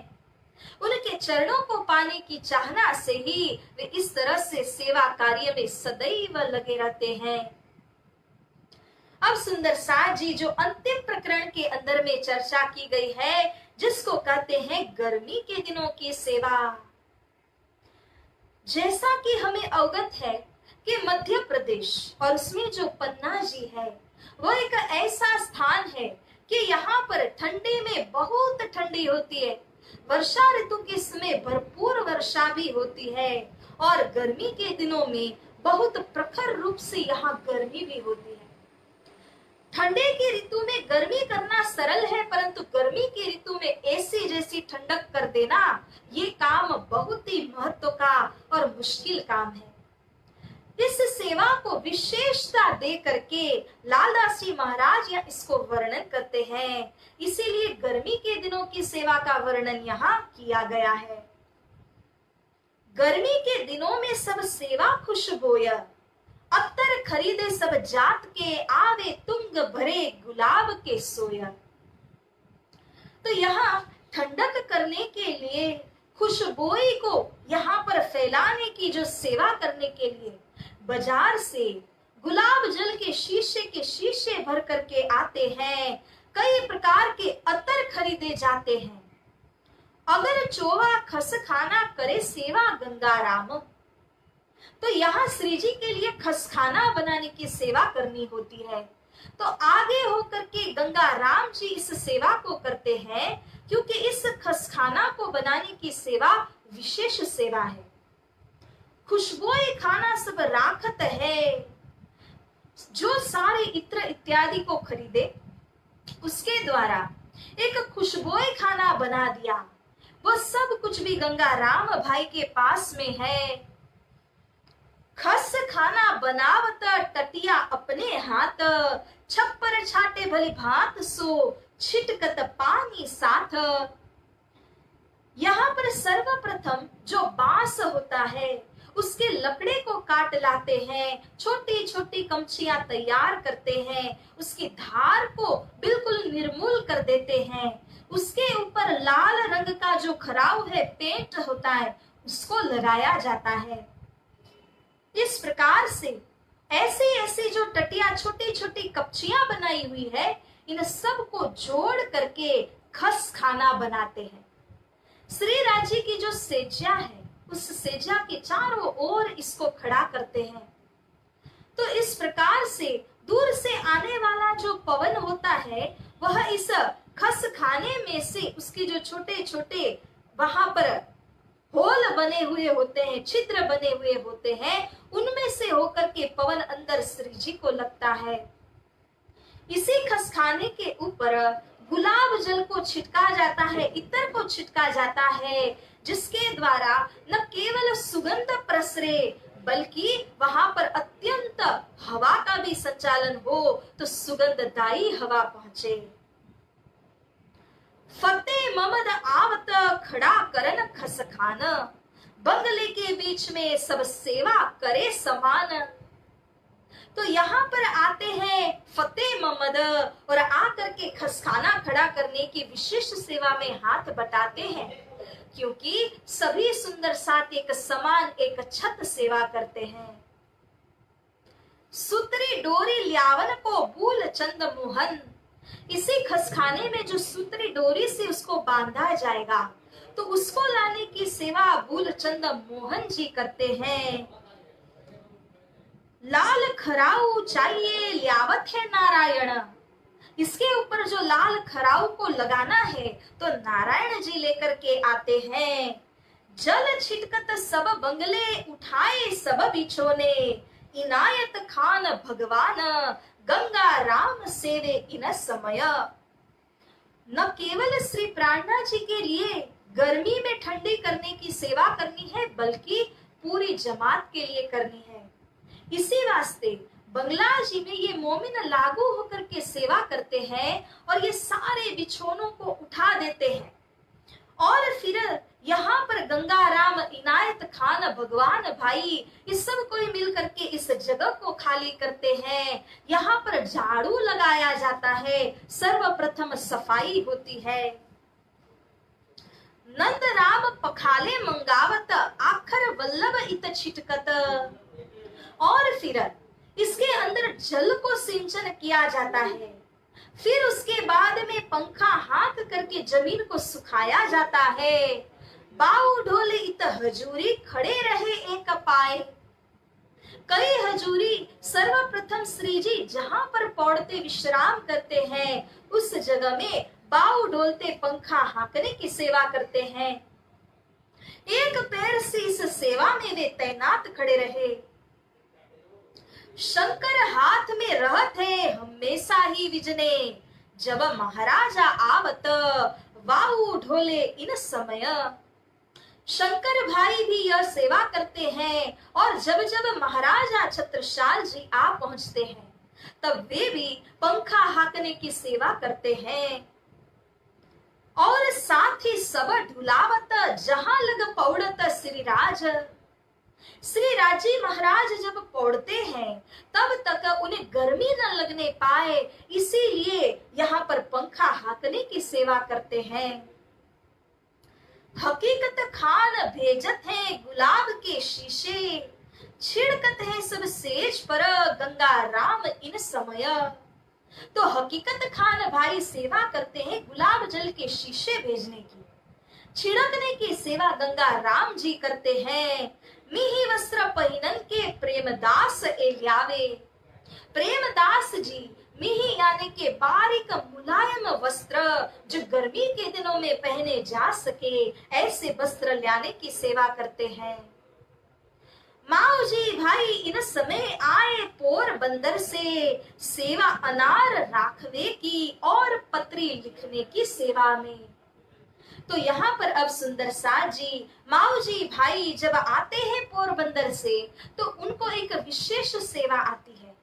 उनके चरणों को पाने की चाहना से ही वे इस तरह से सेवा कार्य में सदैव लगे रहते हैं। अब सुंदर साथ जी जो अंतिम प्रकरण के अंदर में चर्चा की गई है जिसको कहते हैं गर्मी के दिनों की सेवा। जैसा कि हमें अवगत है कि मध्य प्रदेश और उसमें जो पन्ना जी है वो एक ऐसा स्थान है कि यहाँ पर ठंडी में बहुत ठंडी होती है, वर्षा ऋतु के समय भरपूर वर्षा भी होती है और गर्मी के दिनों में बहुत प्रखर रूप से यहाँ गर्मी भी होती है। ठंडे की ऋतु में गर्मी करना सरल है, परंतु गर्मी की ऋतु में ऐसी जैसी ठंडक कर देना ये काम बहुत ही महत्व का और मुश्किल काम है। इस सेवा को विशेषता दे करके लालदास जी महाराज यहाँ इसको वर्णन करते हैं, इसीलिए गर्मी के दिनों की सेवा का वर्णन यहाँ किया गया है। गर्मी के दिनों में सब सेवा खुशबोय, अत्तर खरीदे सब जात के, आवे तुंग भरे गुलाब के सोय। तो यहाँ ठंडक करने के लिए, खुशबोई को यहाँ पर फैलाने की जो सेवा करने के लिए बाजार से गुलाब जल के शीशे भर करके आते हैं, कई प्रकार के अत्तर खरीदे जाते हैं। अगर चोवा खस खाना करे सेवा गंगाराम, तो यहाँ श्री जी के लिए खसखाना बनाने की सेवा करनी होती है। तो आगे होकर के गंगा राम जी इस सेवा को करते हैं, क्योंकि इस खसखाना को बनाने की सेवा विशेष सेवा है। खुशबोई खाना सब राखत है, जो सारे इत्र इत्यादि को खरीदे उसके द्वारा एक खुशबोई खाना बना दिया, वो सब कुछ भी गंगा राम भाई के पास में है। खस खाना बनावत टटिया अपने हाथ, छप्पर छाटे भली भांत सो छिटकत पानी साथ। यहाँ पर सर्वप्रथम जो बांस होता है उसके लकड़े को काट लाते हैं, छोटी छोटी कमचियां तैयार करते हैं, उसकी धार को बिल्कुल निर्मूल कर देते हैं। उसके ऊपर लाल रंग का जो खराव है, पेंट होता है, उसको लगाया जाता है। इस प्रकार से ऐसी ऐसी जो टटिया छोटी छोटी कपचियां बनाई हुई है, इन सब को जोड़ करके खस खाना बनाते हैं। श्री राजी की जो सेजा है, उस सेजा के चारों ओर इसको खड़ा करते हैं। तो इस प्रकार से दूर से आने वाला जो पवन होता है, वह इस खस खाने में से उसके जो छोटे छोटे वहां पर होल बने हुए होते हैं, छिद्र बने हुए होते हैं, उनमें से होकर के पवन अंदर श्री जी को लगता है। इसी खसखाने के ऊपर गुलाब जल को छिटका जाता है, इत्र को छिटका जाता है, जिसके द्वारा न केवल सुगंध प्रसरे बल्कि वहां पर अत्यंत हवा का भी संचालन हो, तो सुगंधदायी हवा पहुंचे। फतेह ममद आवत खड़ा करन खसखान, बंगले के बीच में सब सेवा करे समान। तो यहाँ पर आते हैं फतेह मोहम्मद और आकर के खसखाना खड़ा करने की विशिष्ट सेवा में हाथ बटाते हैं, क्योंकि सभी सुंदर साथ एक समान एक छत सेवा करते हैं। सूत्री डोरी ल्यावन को बूल चंद मोहन, इसी खसखाने में जो सूत्री डोरी से उसको बांधा जाएगा, तो उसको लाने की सेवा बूल चंद मोहन जी करते हैं। लाल खराऊ चाहिए ल्यावत है नारायण, इसके ऊपर जो लाल खराऊ को लगाना है तो नारायण जी लेकर के आते हैं। जल छिटकत सब बंगले उठाए सब बिछोने, इनायत खान भगवान गंगा राम सेवे इन समय। न केवल श्री प्राणनाथ जी के लिए गर्मी में ठंडी करने की सेवा करनी है, बल्कि पूरी जमात के लिए करनी है। इसी वास्ते बंगला जी में ये मोमिन लागू होकर के सेवा करते हैं और ये सारे बिछोनों को उठा देते हैं, और फिर यहाँ पर गंगा राम इनायत खान भगवान भाई इस सब कोई मिल करके इस जगह को खाली करते हैं। यहाँ पर झाड़ू लगाया जाता है, सर्वप्रथम सफाई होती है। नंद राम पखाले मंगावत आखर वल्लभ इत छिटकत, और फिर इसके अंदर जल को सिंचन किया जाता है। फिर उसके बाद में पंखा हाथ करके जमीन को सुखाया जाता है। बाऊ ढोले इत हजूरी खड़े रहे एक पाए। कई हजूरी सर्वप्रथम श्री जी जहां पर पौड़ते विश्राम करते हैं उस जगह में बाऊ डोलते पंखा हाँकने की सेवा करते हैं। एक पैर से इस सेवा में वे तैनात खड़े रहे। शंकर हाथ में रहत है हमेशा ही विजने। जब महाराजा आवत बाऊ ढोले इन समय। शंकर भाई भी यह सेवा करते हैं और जब जब महाराजा छत्रसाल जी आ पहुंचते हैं तब वे भी पंखा हाँकने की सेवा करते हैं। और साथ ही सब ढुलावत जहां लग पौड़त श्रीराज। श्री राजी महाराज जब पौड़ते हैं तब तक उन्हें गर्मी न लगने पाए, इसीलिए यहाँ पर पंखा हाँकने की सेवा करते हैं। हकीकत खान भेजत है गुलाब के शीशे। छिड़कत है सब सेज पर गंगा राम इन समय। तो हकीकत खान भाई सेवा करते हैं गुलाब जल के शीशे भेजने की। छिड़कने की सेवा गंगा राम जी करते हैं। मिही वस्त्र पहिनन के प्रेमदास एलियावे। प्रेमदास जी मिही यानी के बारीक मुलायम वस्त्र जो गर्मी के दिनों में पहने जा सके ऐसे वस्त्र लाने की सेवा करते हैं। माऊ जी भाई इन समय आए पोरबंदर से सेवा अनार राखवे की और पत्री लिखने की सेवा में। तो यहाँ पर अब सुंदर साथ जी माऊ जी भाई जब आते हैं पोरबंदर से तो उनको एक विशेष सेवा आती है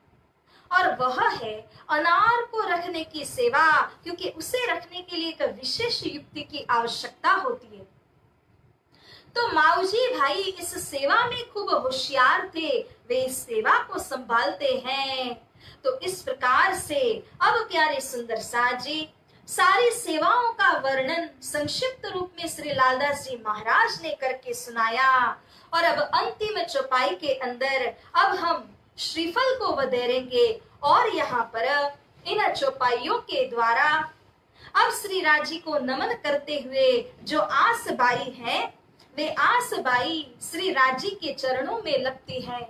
और वह है अनार को रखने की सेवा, क्योंकि उसे रखने के लिए एक विशेष युक्ति की आवश्यकता होती है। तो माऊजी भाई इस सेवा में खूब होशियार थे, वे इस सेवा को संभालते हैं। तो इस प्रकार से अब प्यारे सुंदर साथ जी सारी सेवाओं का वर्णन संक्षिप्त रूप में श्री लालदास जी महाराज ने करके सुनाया। और अब अंतिम चौपाई के अंदर अब हम श्रीफल को वधेरेंगे और यहाँ पर इन चौपाइयों के द्वारा अब श्री राजी को नमन करते हुए जो आस बाई है वे आस बाई श्री राजी के चरणों में लगती है,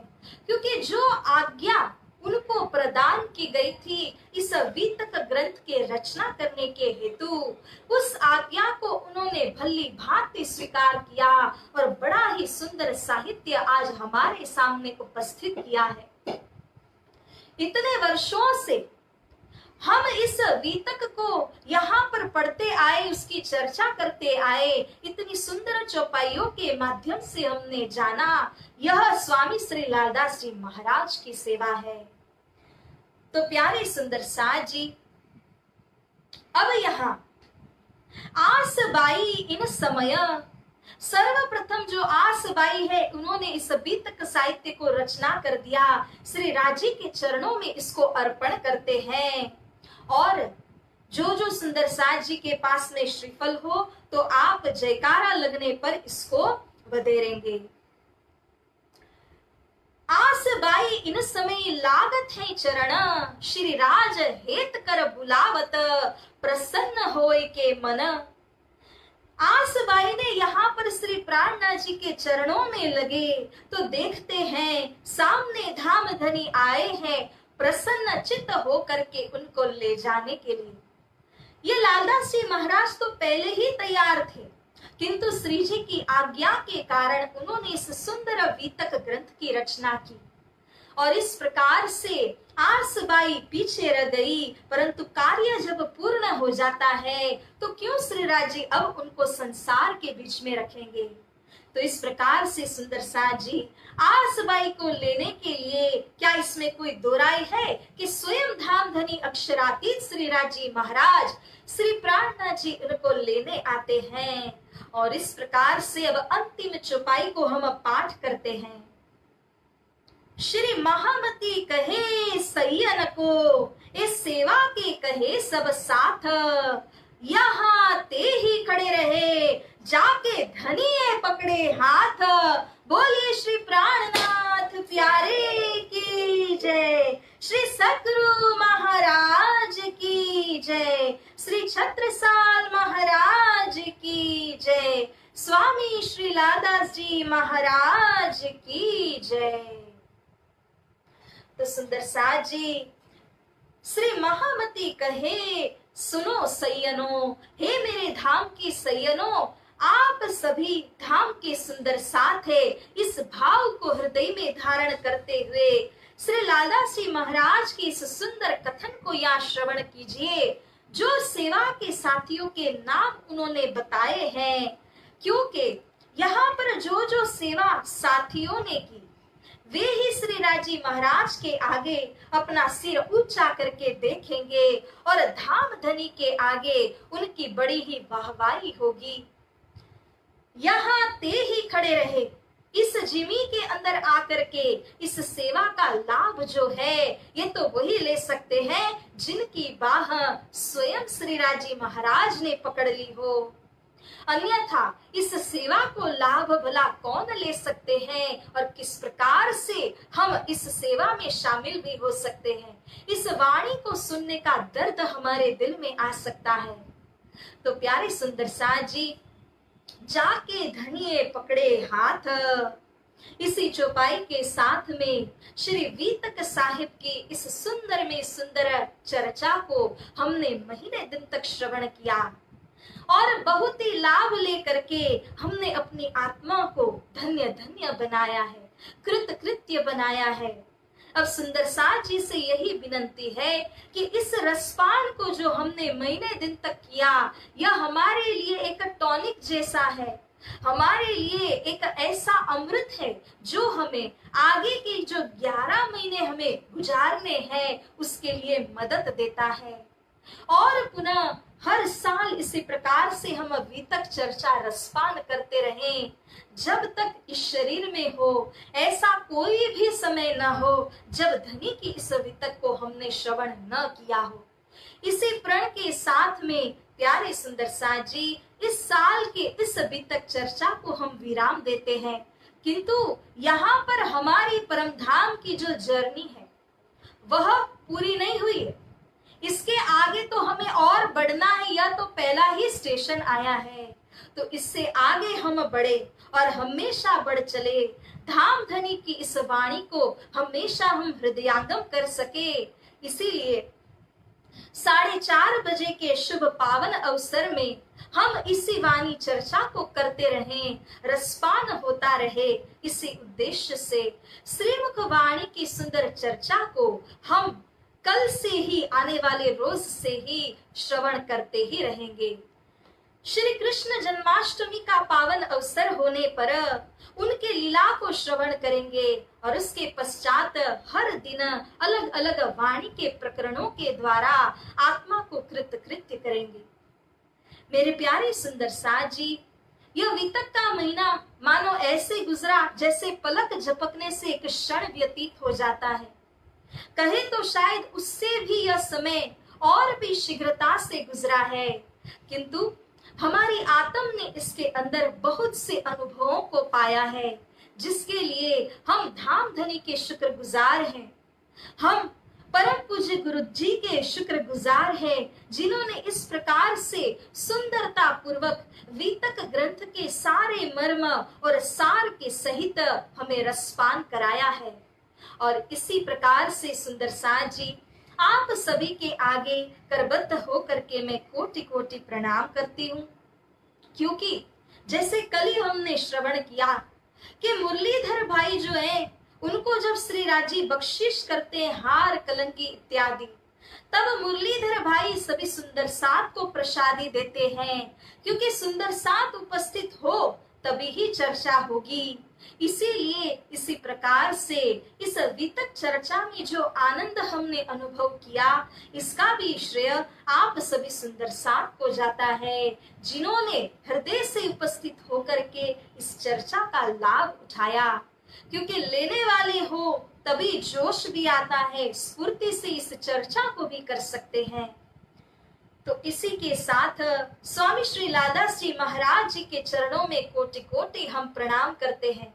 क्योंकि जो आज्ञा उनको प्रदान की गई थी इस वीतक ग्रंथ के रचना करने के हेतु, उस आज्ञा को उन्होंने भली भांति स्वीकार किया और बड़ा ही सुंदर साहित्य आज हमारे सामने उपस्थित किया है। इतने वर्षों से हम इस वीतक को यहाँ पर पढ़ते आए, उसकी चर्चा करते आए, इतनी सुंदर चौपाइयों के माध्यम से हमने जाना यह स्वामी श्री लालदास जी महाराज की सेवा है। तो प्यारे सुंदर साथ जी अब यहाँ आस बाई इन समय सर्वप्रथम जो आस बाई है उन्होंने इस वीतक साहित्य को रचना कर दिया, श्री राजी के चरणों में इसको अर्पण करते हैं। और जो जो सुंदर साथ जी के पास में श्रीफल हो तो आप जयकारा लगने पर इसको वधेरेंगे। आस बाई इन समय लागत है चरण, श्री राज हेत कर बुलावत प्रसन्न होए के मन। आस बाई ने यहाँ पर श्री प्राणनाथ जी के चरणों में लगे तो देखते हैं सामने धाम धनी आए हैं प्रसन्न चित्त हो करके उनको ले जाने के लिए। ये लालदास जी महाराज तो पहले ही तैयार थे, किंतु श्री जी की आज्ञा के कारण उन्होंने इस सुंदर वीतक ग्रंथ की रचना की और इस प्रकार से आस बाई पीछे रह गई। परंतु कार्य जब पूर्ण हो जाता है तो क्यों श्री राजी अब उनको संसार के बीच में रखेंगे। तो इस प्रकार से सुंदर साथ जी आस बाई को लेने के लिए क्या इसमें कोई दो राय है कि स्वयं धाम धनी अक्षरातीत श्री राजी महाराज श्री प्राणनाथ जी उनको लेने आते हैं। और इस प्रकार से अब अंतिम चौपाई को हम पाठ करते हैं। श्री महामती कहे सैयन को इस सेवा के कहे सब साथ, यहाँ ते ही खड़े रहे जाके धनिये पकड़े हाथ। बोलिए श्री प्राणनाथ प्यारे की जय, श्री सतगुरु महाराज की श्री लादास जी महाराज की जय। तो सुंदर साज जी श्री महामती कहे, सुनो सैयनो, हे मेरे धाम की सैयनो, आप सभी धाम के सुंदर साथ है। इस भाव को हृदय में धारण करते हुए श्री लादास जी महाराज की इस सुंदर कथन को यहाँ श्रवण कीजिए, जो सेवा के साथियों के नाम उन्होंने बताए हैं। क्योंकि यहाँ पर जो जो सेवा साथियों ने की, वे ही श्री राजी महाराज के आगे अपना सिर ऊंचा करके देखेंगे और धाम धनी के आगे उनकी बड़ी ही वाहवाही होगी। यहाँ ते ही खड़े रहे, इस जिमी के अंदर आकर के इस सेवा का लाभ जो है ये तो वही ले सकते हैं जिनकी बाह स्वयं श्री राजी महाराज ने पकड़ ली हो। अन्यथा इस सेवा को लाभ भला कौन ले सकते हैं और किस प्रकार से हम इस सेवा में शामिल भी हो सकते हैं। इस वाणी को सुनने का दर्द हमारे दिल में आ सकता है। तो प्यारे सुंदर साज जी, जाके धनिये पकड़े हाथ, इसी चौपाई के साथ में श्री वीतक साहिब की इस सुंदर में सुंदर चर्चा को हमने महीने दिन तक श्रवण किया और बहुत ही लाभ लेकर के हमने अपनी आत्मा को धन्य धन्य बनाया है, कृत कृत्य बनाया है। अब सुंदर साज जी से यही विनंती है कि इस रसपान को जो हमने महीने दिन तक किया, यह हमारे लिए एक टॉनिक जैसा है, हमारे लिए एक ऐसा अमृत है जो हमें आगे की जो 11 महीने हमें गुजारने हैं उसके लिए मदद देता है। और पुनः हर साल इसी प्रकार से हम वीतक चर्चा रसपान करते रहें जब तक इस शरीर में हो। ऐसा कोई भी समय न हो जब धनी की इस वीतक को हमने श्रवण न किया हो। इसी प्रण के साथ में प्यारे सुंदर साज जी, इस साल के इस वीतक चर्चा को हम विराम देते हैं, किंतु यहाँ पर हमारी परम धाम की जो जर्नी है वह पूरी नहीं हुई है। इसके आगे तो हमें और बढ़ना है, या तो पहला ही स्टेशन आया है, तो इससे आगे हम बढ़े और हमेशा बढ़ चले। धाम धनी की इस वाणी को हमेशा हम हृदयंगम कर सके। इसीलिए 4:30 बजे के शुभ पावन अवसर में हम इसी वाणी चर्चा को करते रहें, रसपान होता रहे। इसी उद्देश्य से श्रीमुख वाणी की सुंदर चर्चा को हम कल से ही, आने वाले रोज से ही श्रवण करते ही रहेंगे। श्री कृष्ण जन्माष्टमी का पावन अवसर होने पर उनके लीला को श्रवण करेंगे और उसके पश्चात हर दिन अलग अलग वाणी के प्रकरणों के द्वारा आत्मा को कृत कृत्य करेंगे। मेरे प्यारे सुंदर साज जी, यह वीतक का महीना मानो ऐसे गुजरा जैसे पलक झपकने से एक क्षण व्यतीत हो जाता है। कहे तो शायद उससे भी यह समय और भी शीघ्रता से गुजरा है, किंतु हमारी आत्म ने इसके अंदर बहुत से अनुभवों को पाया है जिसके लिए हम धाम धनी के शुक्रगुजार हैं। हम परम पूज्य गुरु जी के शुक्रगुजार हैं जिन्होंने इस प्रकार से सुंदरता पूर्वक वीतक ग्रंथ के सारे मर्म और सार के सहित हमें रसपान कराया है। और इसी प्रकार से सुंदर साज जी, आप सभी के आगे करबद्ध होकर के मैं कोटि कोटि प्रणाम करती हूँ, क्योंकि जैसे कल ही हमने श्रवण किया कि मुरलीधर भाई जो है उनको जब श्री राजी बख्शिश करते हैं हार कलंकी इत्यादि, तब मुरलीधर भाई सभी सुंदर साथ को प्रसादी देते हैं, क्योंकि सुंदर साथ उपस्थित हो तभी ही चर्चा होगी। इसीलिए इसी प्रकार से इस वीतक चर्चा में जो आनंद हमने अनुभव किया, इसका भी श्रेय आप सभी सुंदर साथ को जाता है जिन्होंने हृदय से उपस्थित होकर के इस चर्चा का लाभ उठाया। क्योंकि लेने वाले हो तभी जोश भी आता है, स्फूर्ति से इस चर्चा को भी कर सकते हैं। तो इसी के साथ स्वामी श्री लादास जी महाराज जी के चरणों में कोटि कोटि हम प्रणाम करते हैं,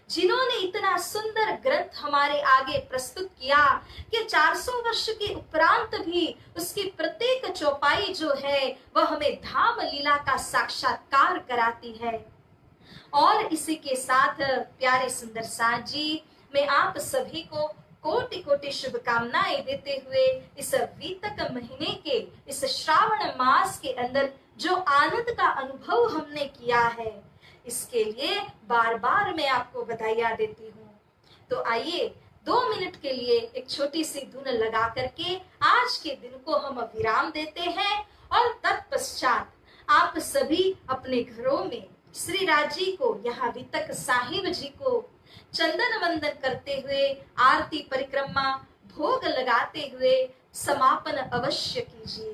जिन्होंने इतना सुंदर ग्रंथ हमारे आगे प्रस्तुत किया कि 400 वर्ष के उपरांत भी उसकी प्रत्येक चौपाई जो है वह हमें धाम लीला का साक्षात्कार कराती है। और इसी के साथ प्यारे सुंदर साथ जी, मैं आप सभी को कोटि कोटि शुभकामनाएं देते हुए इस वितक महीने के इस श्रावण मास के अंदर जो आनंद का अनुभव हमने किया है, इसके लिए बार बार मैं आपको बधाइयां देती हूँ। तो आइए 2 मिनट के लिए एक छोटी सी धुन लगा करके आज के दिन को हम विराम देते हैं और तत्पश्चात आप सभी अपने घरों में श्री राज जी को, यहाँ वितक साहिब जी को चंदन वंदन करते हुए, आरती परिक्रमा भोग लगाते हुए समापन अवश्य कीजिए।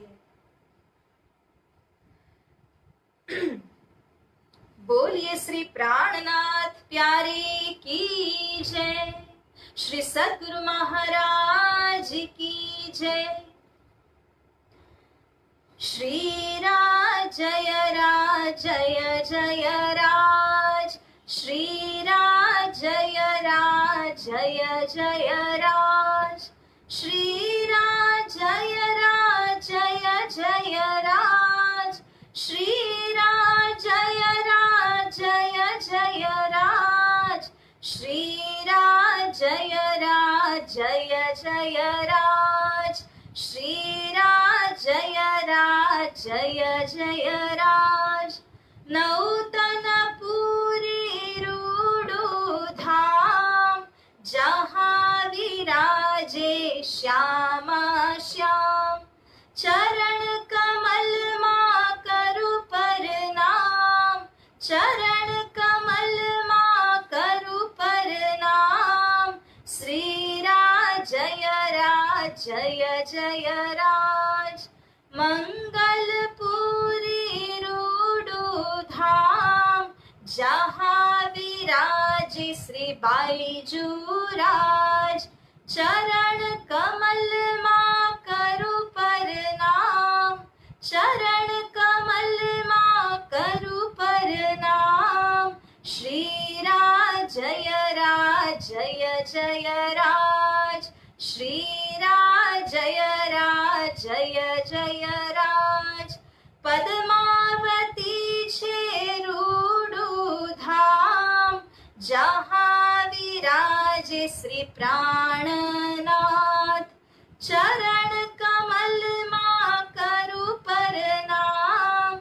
बोलिए श्री प्राणनाथ प्यारे की जय, श्री सद्गुरु महाराज की जय। श्री राज जय राज जय जय राज, श्री राज जय राज जय जय राज, श्री राज जय राज जय जय राज, श्री राज जय राज जय जय राज, श्री राज जय राज जय जय राज, श्री राज जय राज जय जय राज। नौतनपुरी रूडू धाम, जहाँ विराजे श्यामा श्याम, चरण कमल मां करु प्रणाम, चरण कमल मां करु प्रणाम। श्री राज जय जय राज, मंगलपुरी रूडू धाम, जहाँ विराजे श्री बाईजू राज, चरण कमल मां करु प्रणाम, चरण कमल मां करु प्रणाम। श्री राज जय जय राज, श्री राज जय जय राज। पद्मावती छे रूडू धाम, जहाँ विराजे श्री प्राणनाथ, चरण कमल मां करु प्रणाम,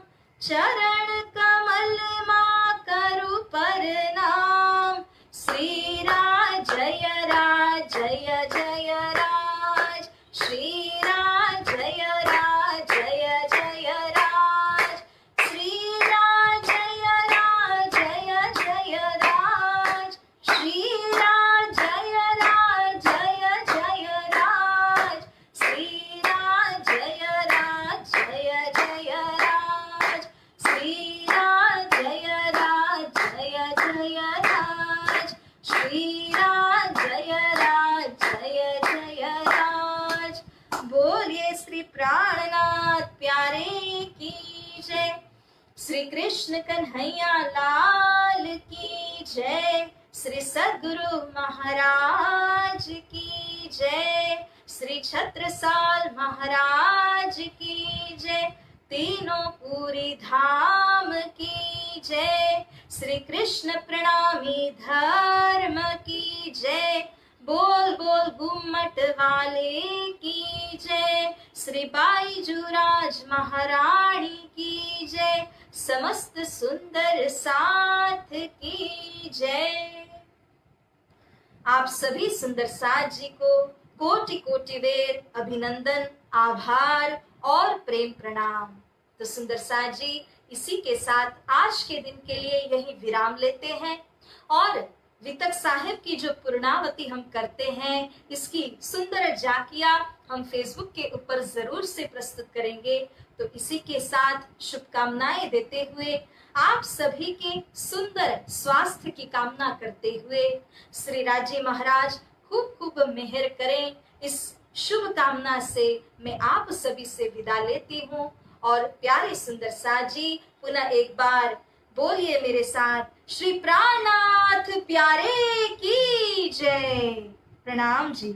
चरण कमल मां करु प्रणाम। श्री राज जय जय राज, श्री राज जय जय राज, श्री राज जय जय राज, श्री राज जय जय राज, श्री राज जय जय राज, श्री राज जय जय राज, श्री राज जय जय राज। बोलिए श्री प्राणनाथ प्यारे की जय, श्री कृष्ण कन्हैया लाल की जय, श्री सद्गुरु महाराज की जय, श्री छत्रसाल महाराज की जय, तीनों पूरी धाम की जय, श्री कृष्ण प्रणामी धर्म की जय, बोल बोल गुम्मट वाले की जय, श्री बाईजू राज महारानी की जय, समस्त सुंदर साथ की जय। आप सभी सुंदर साथ जी को कोटि कोटि वेर अभिनंदन, आभार और प्रेम प्रणाम। तो सुंदर साथ जी, इसी के साथ आज के दिन के लिए यही विराम लेते हैं और वितक साहिब की जो पूर्णावती हम करते हैं, इसकी सुंदर झांकियां हम फेसबुक के ऊपर जरूर से प्रस्तुत करेंगे। तो इसी के साथ शुभकामनाएं देते हुए, आप सभी के सुंदर स्वास्थ्य की कामना करते हुए, श्री राजे महाराज खूब खूब मेहर करें, इस शुभ कामना से मैं आप सभी से विदा लेती हूँ। और प्यारे सुंदर साथ जी, पुनः एक बार बोलिए मेरे साथ, श्री प्राणनाथ प्यारे की जय। प्रणाम जी।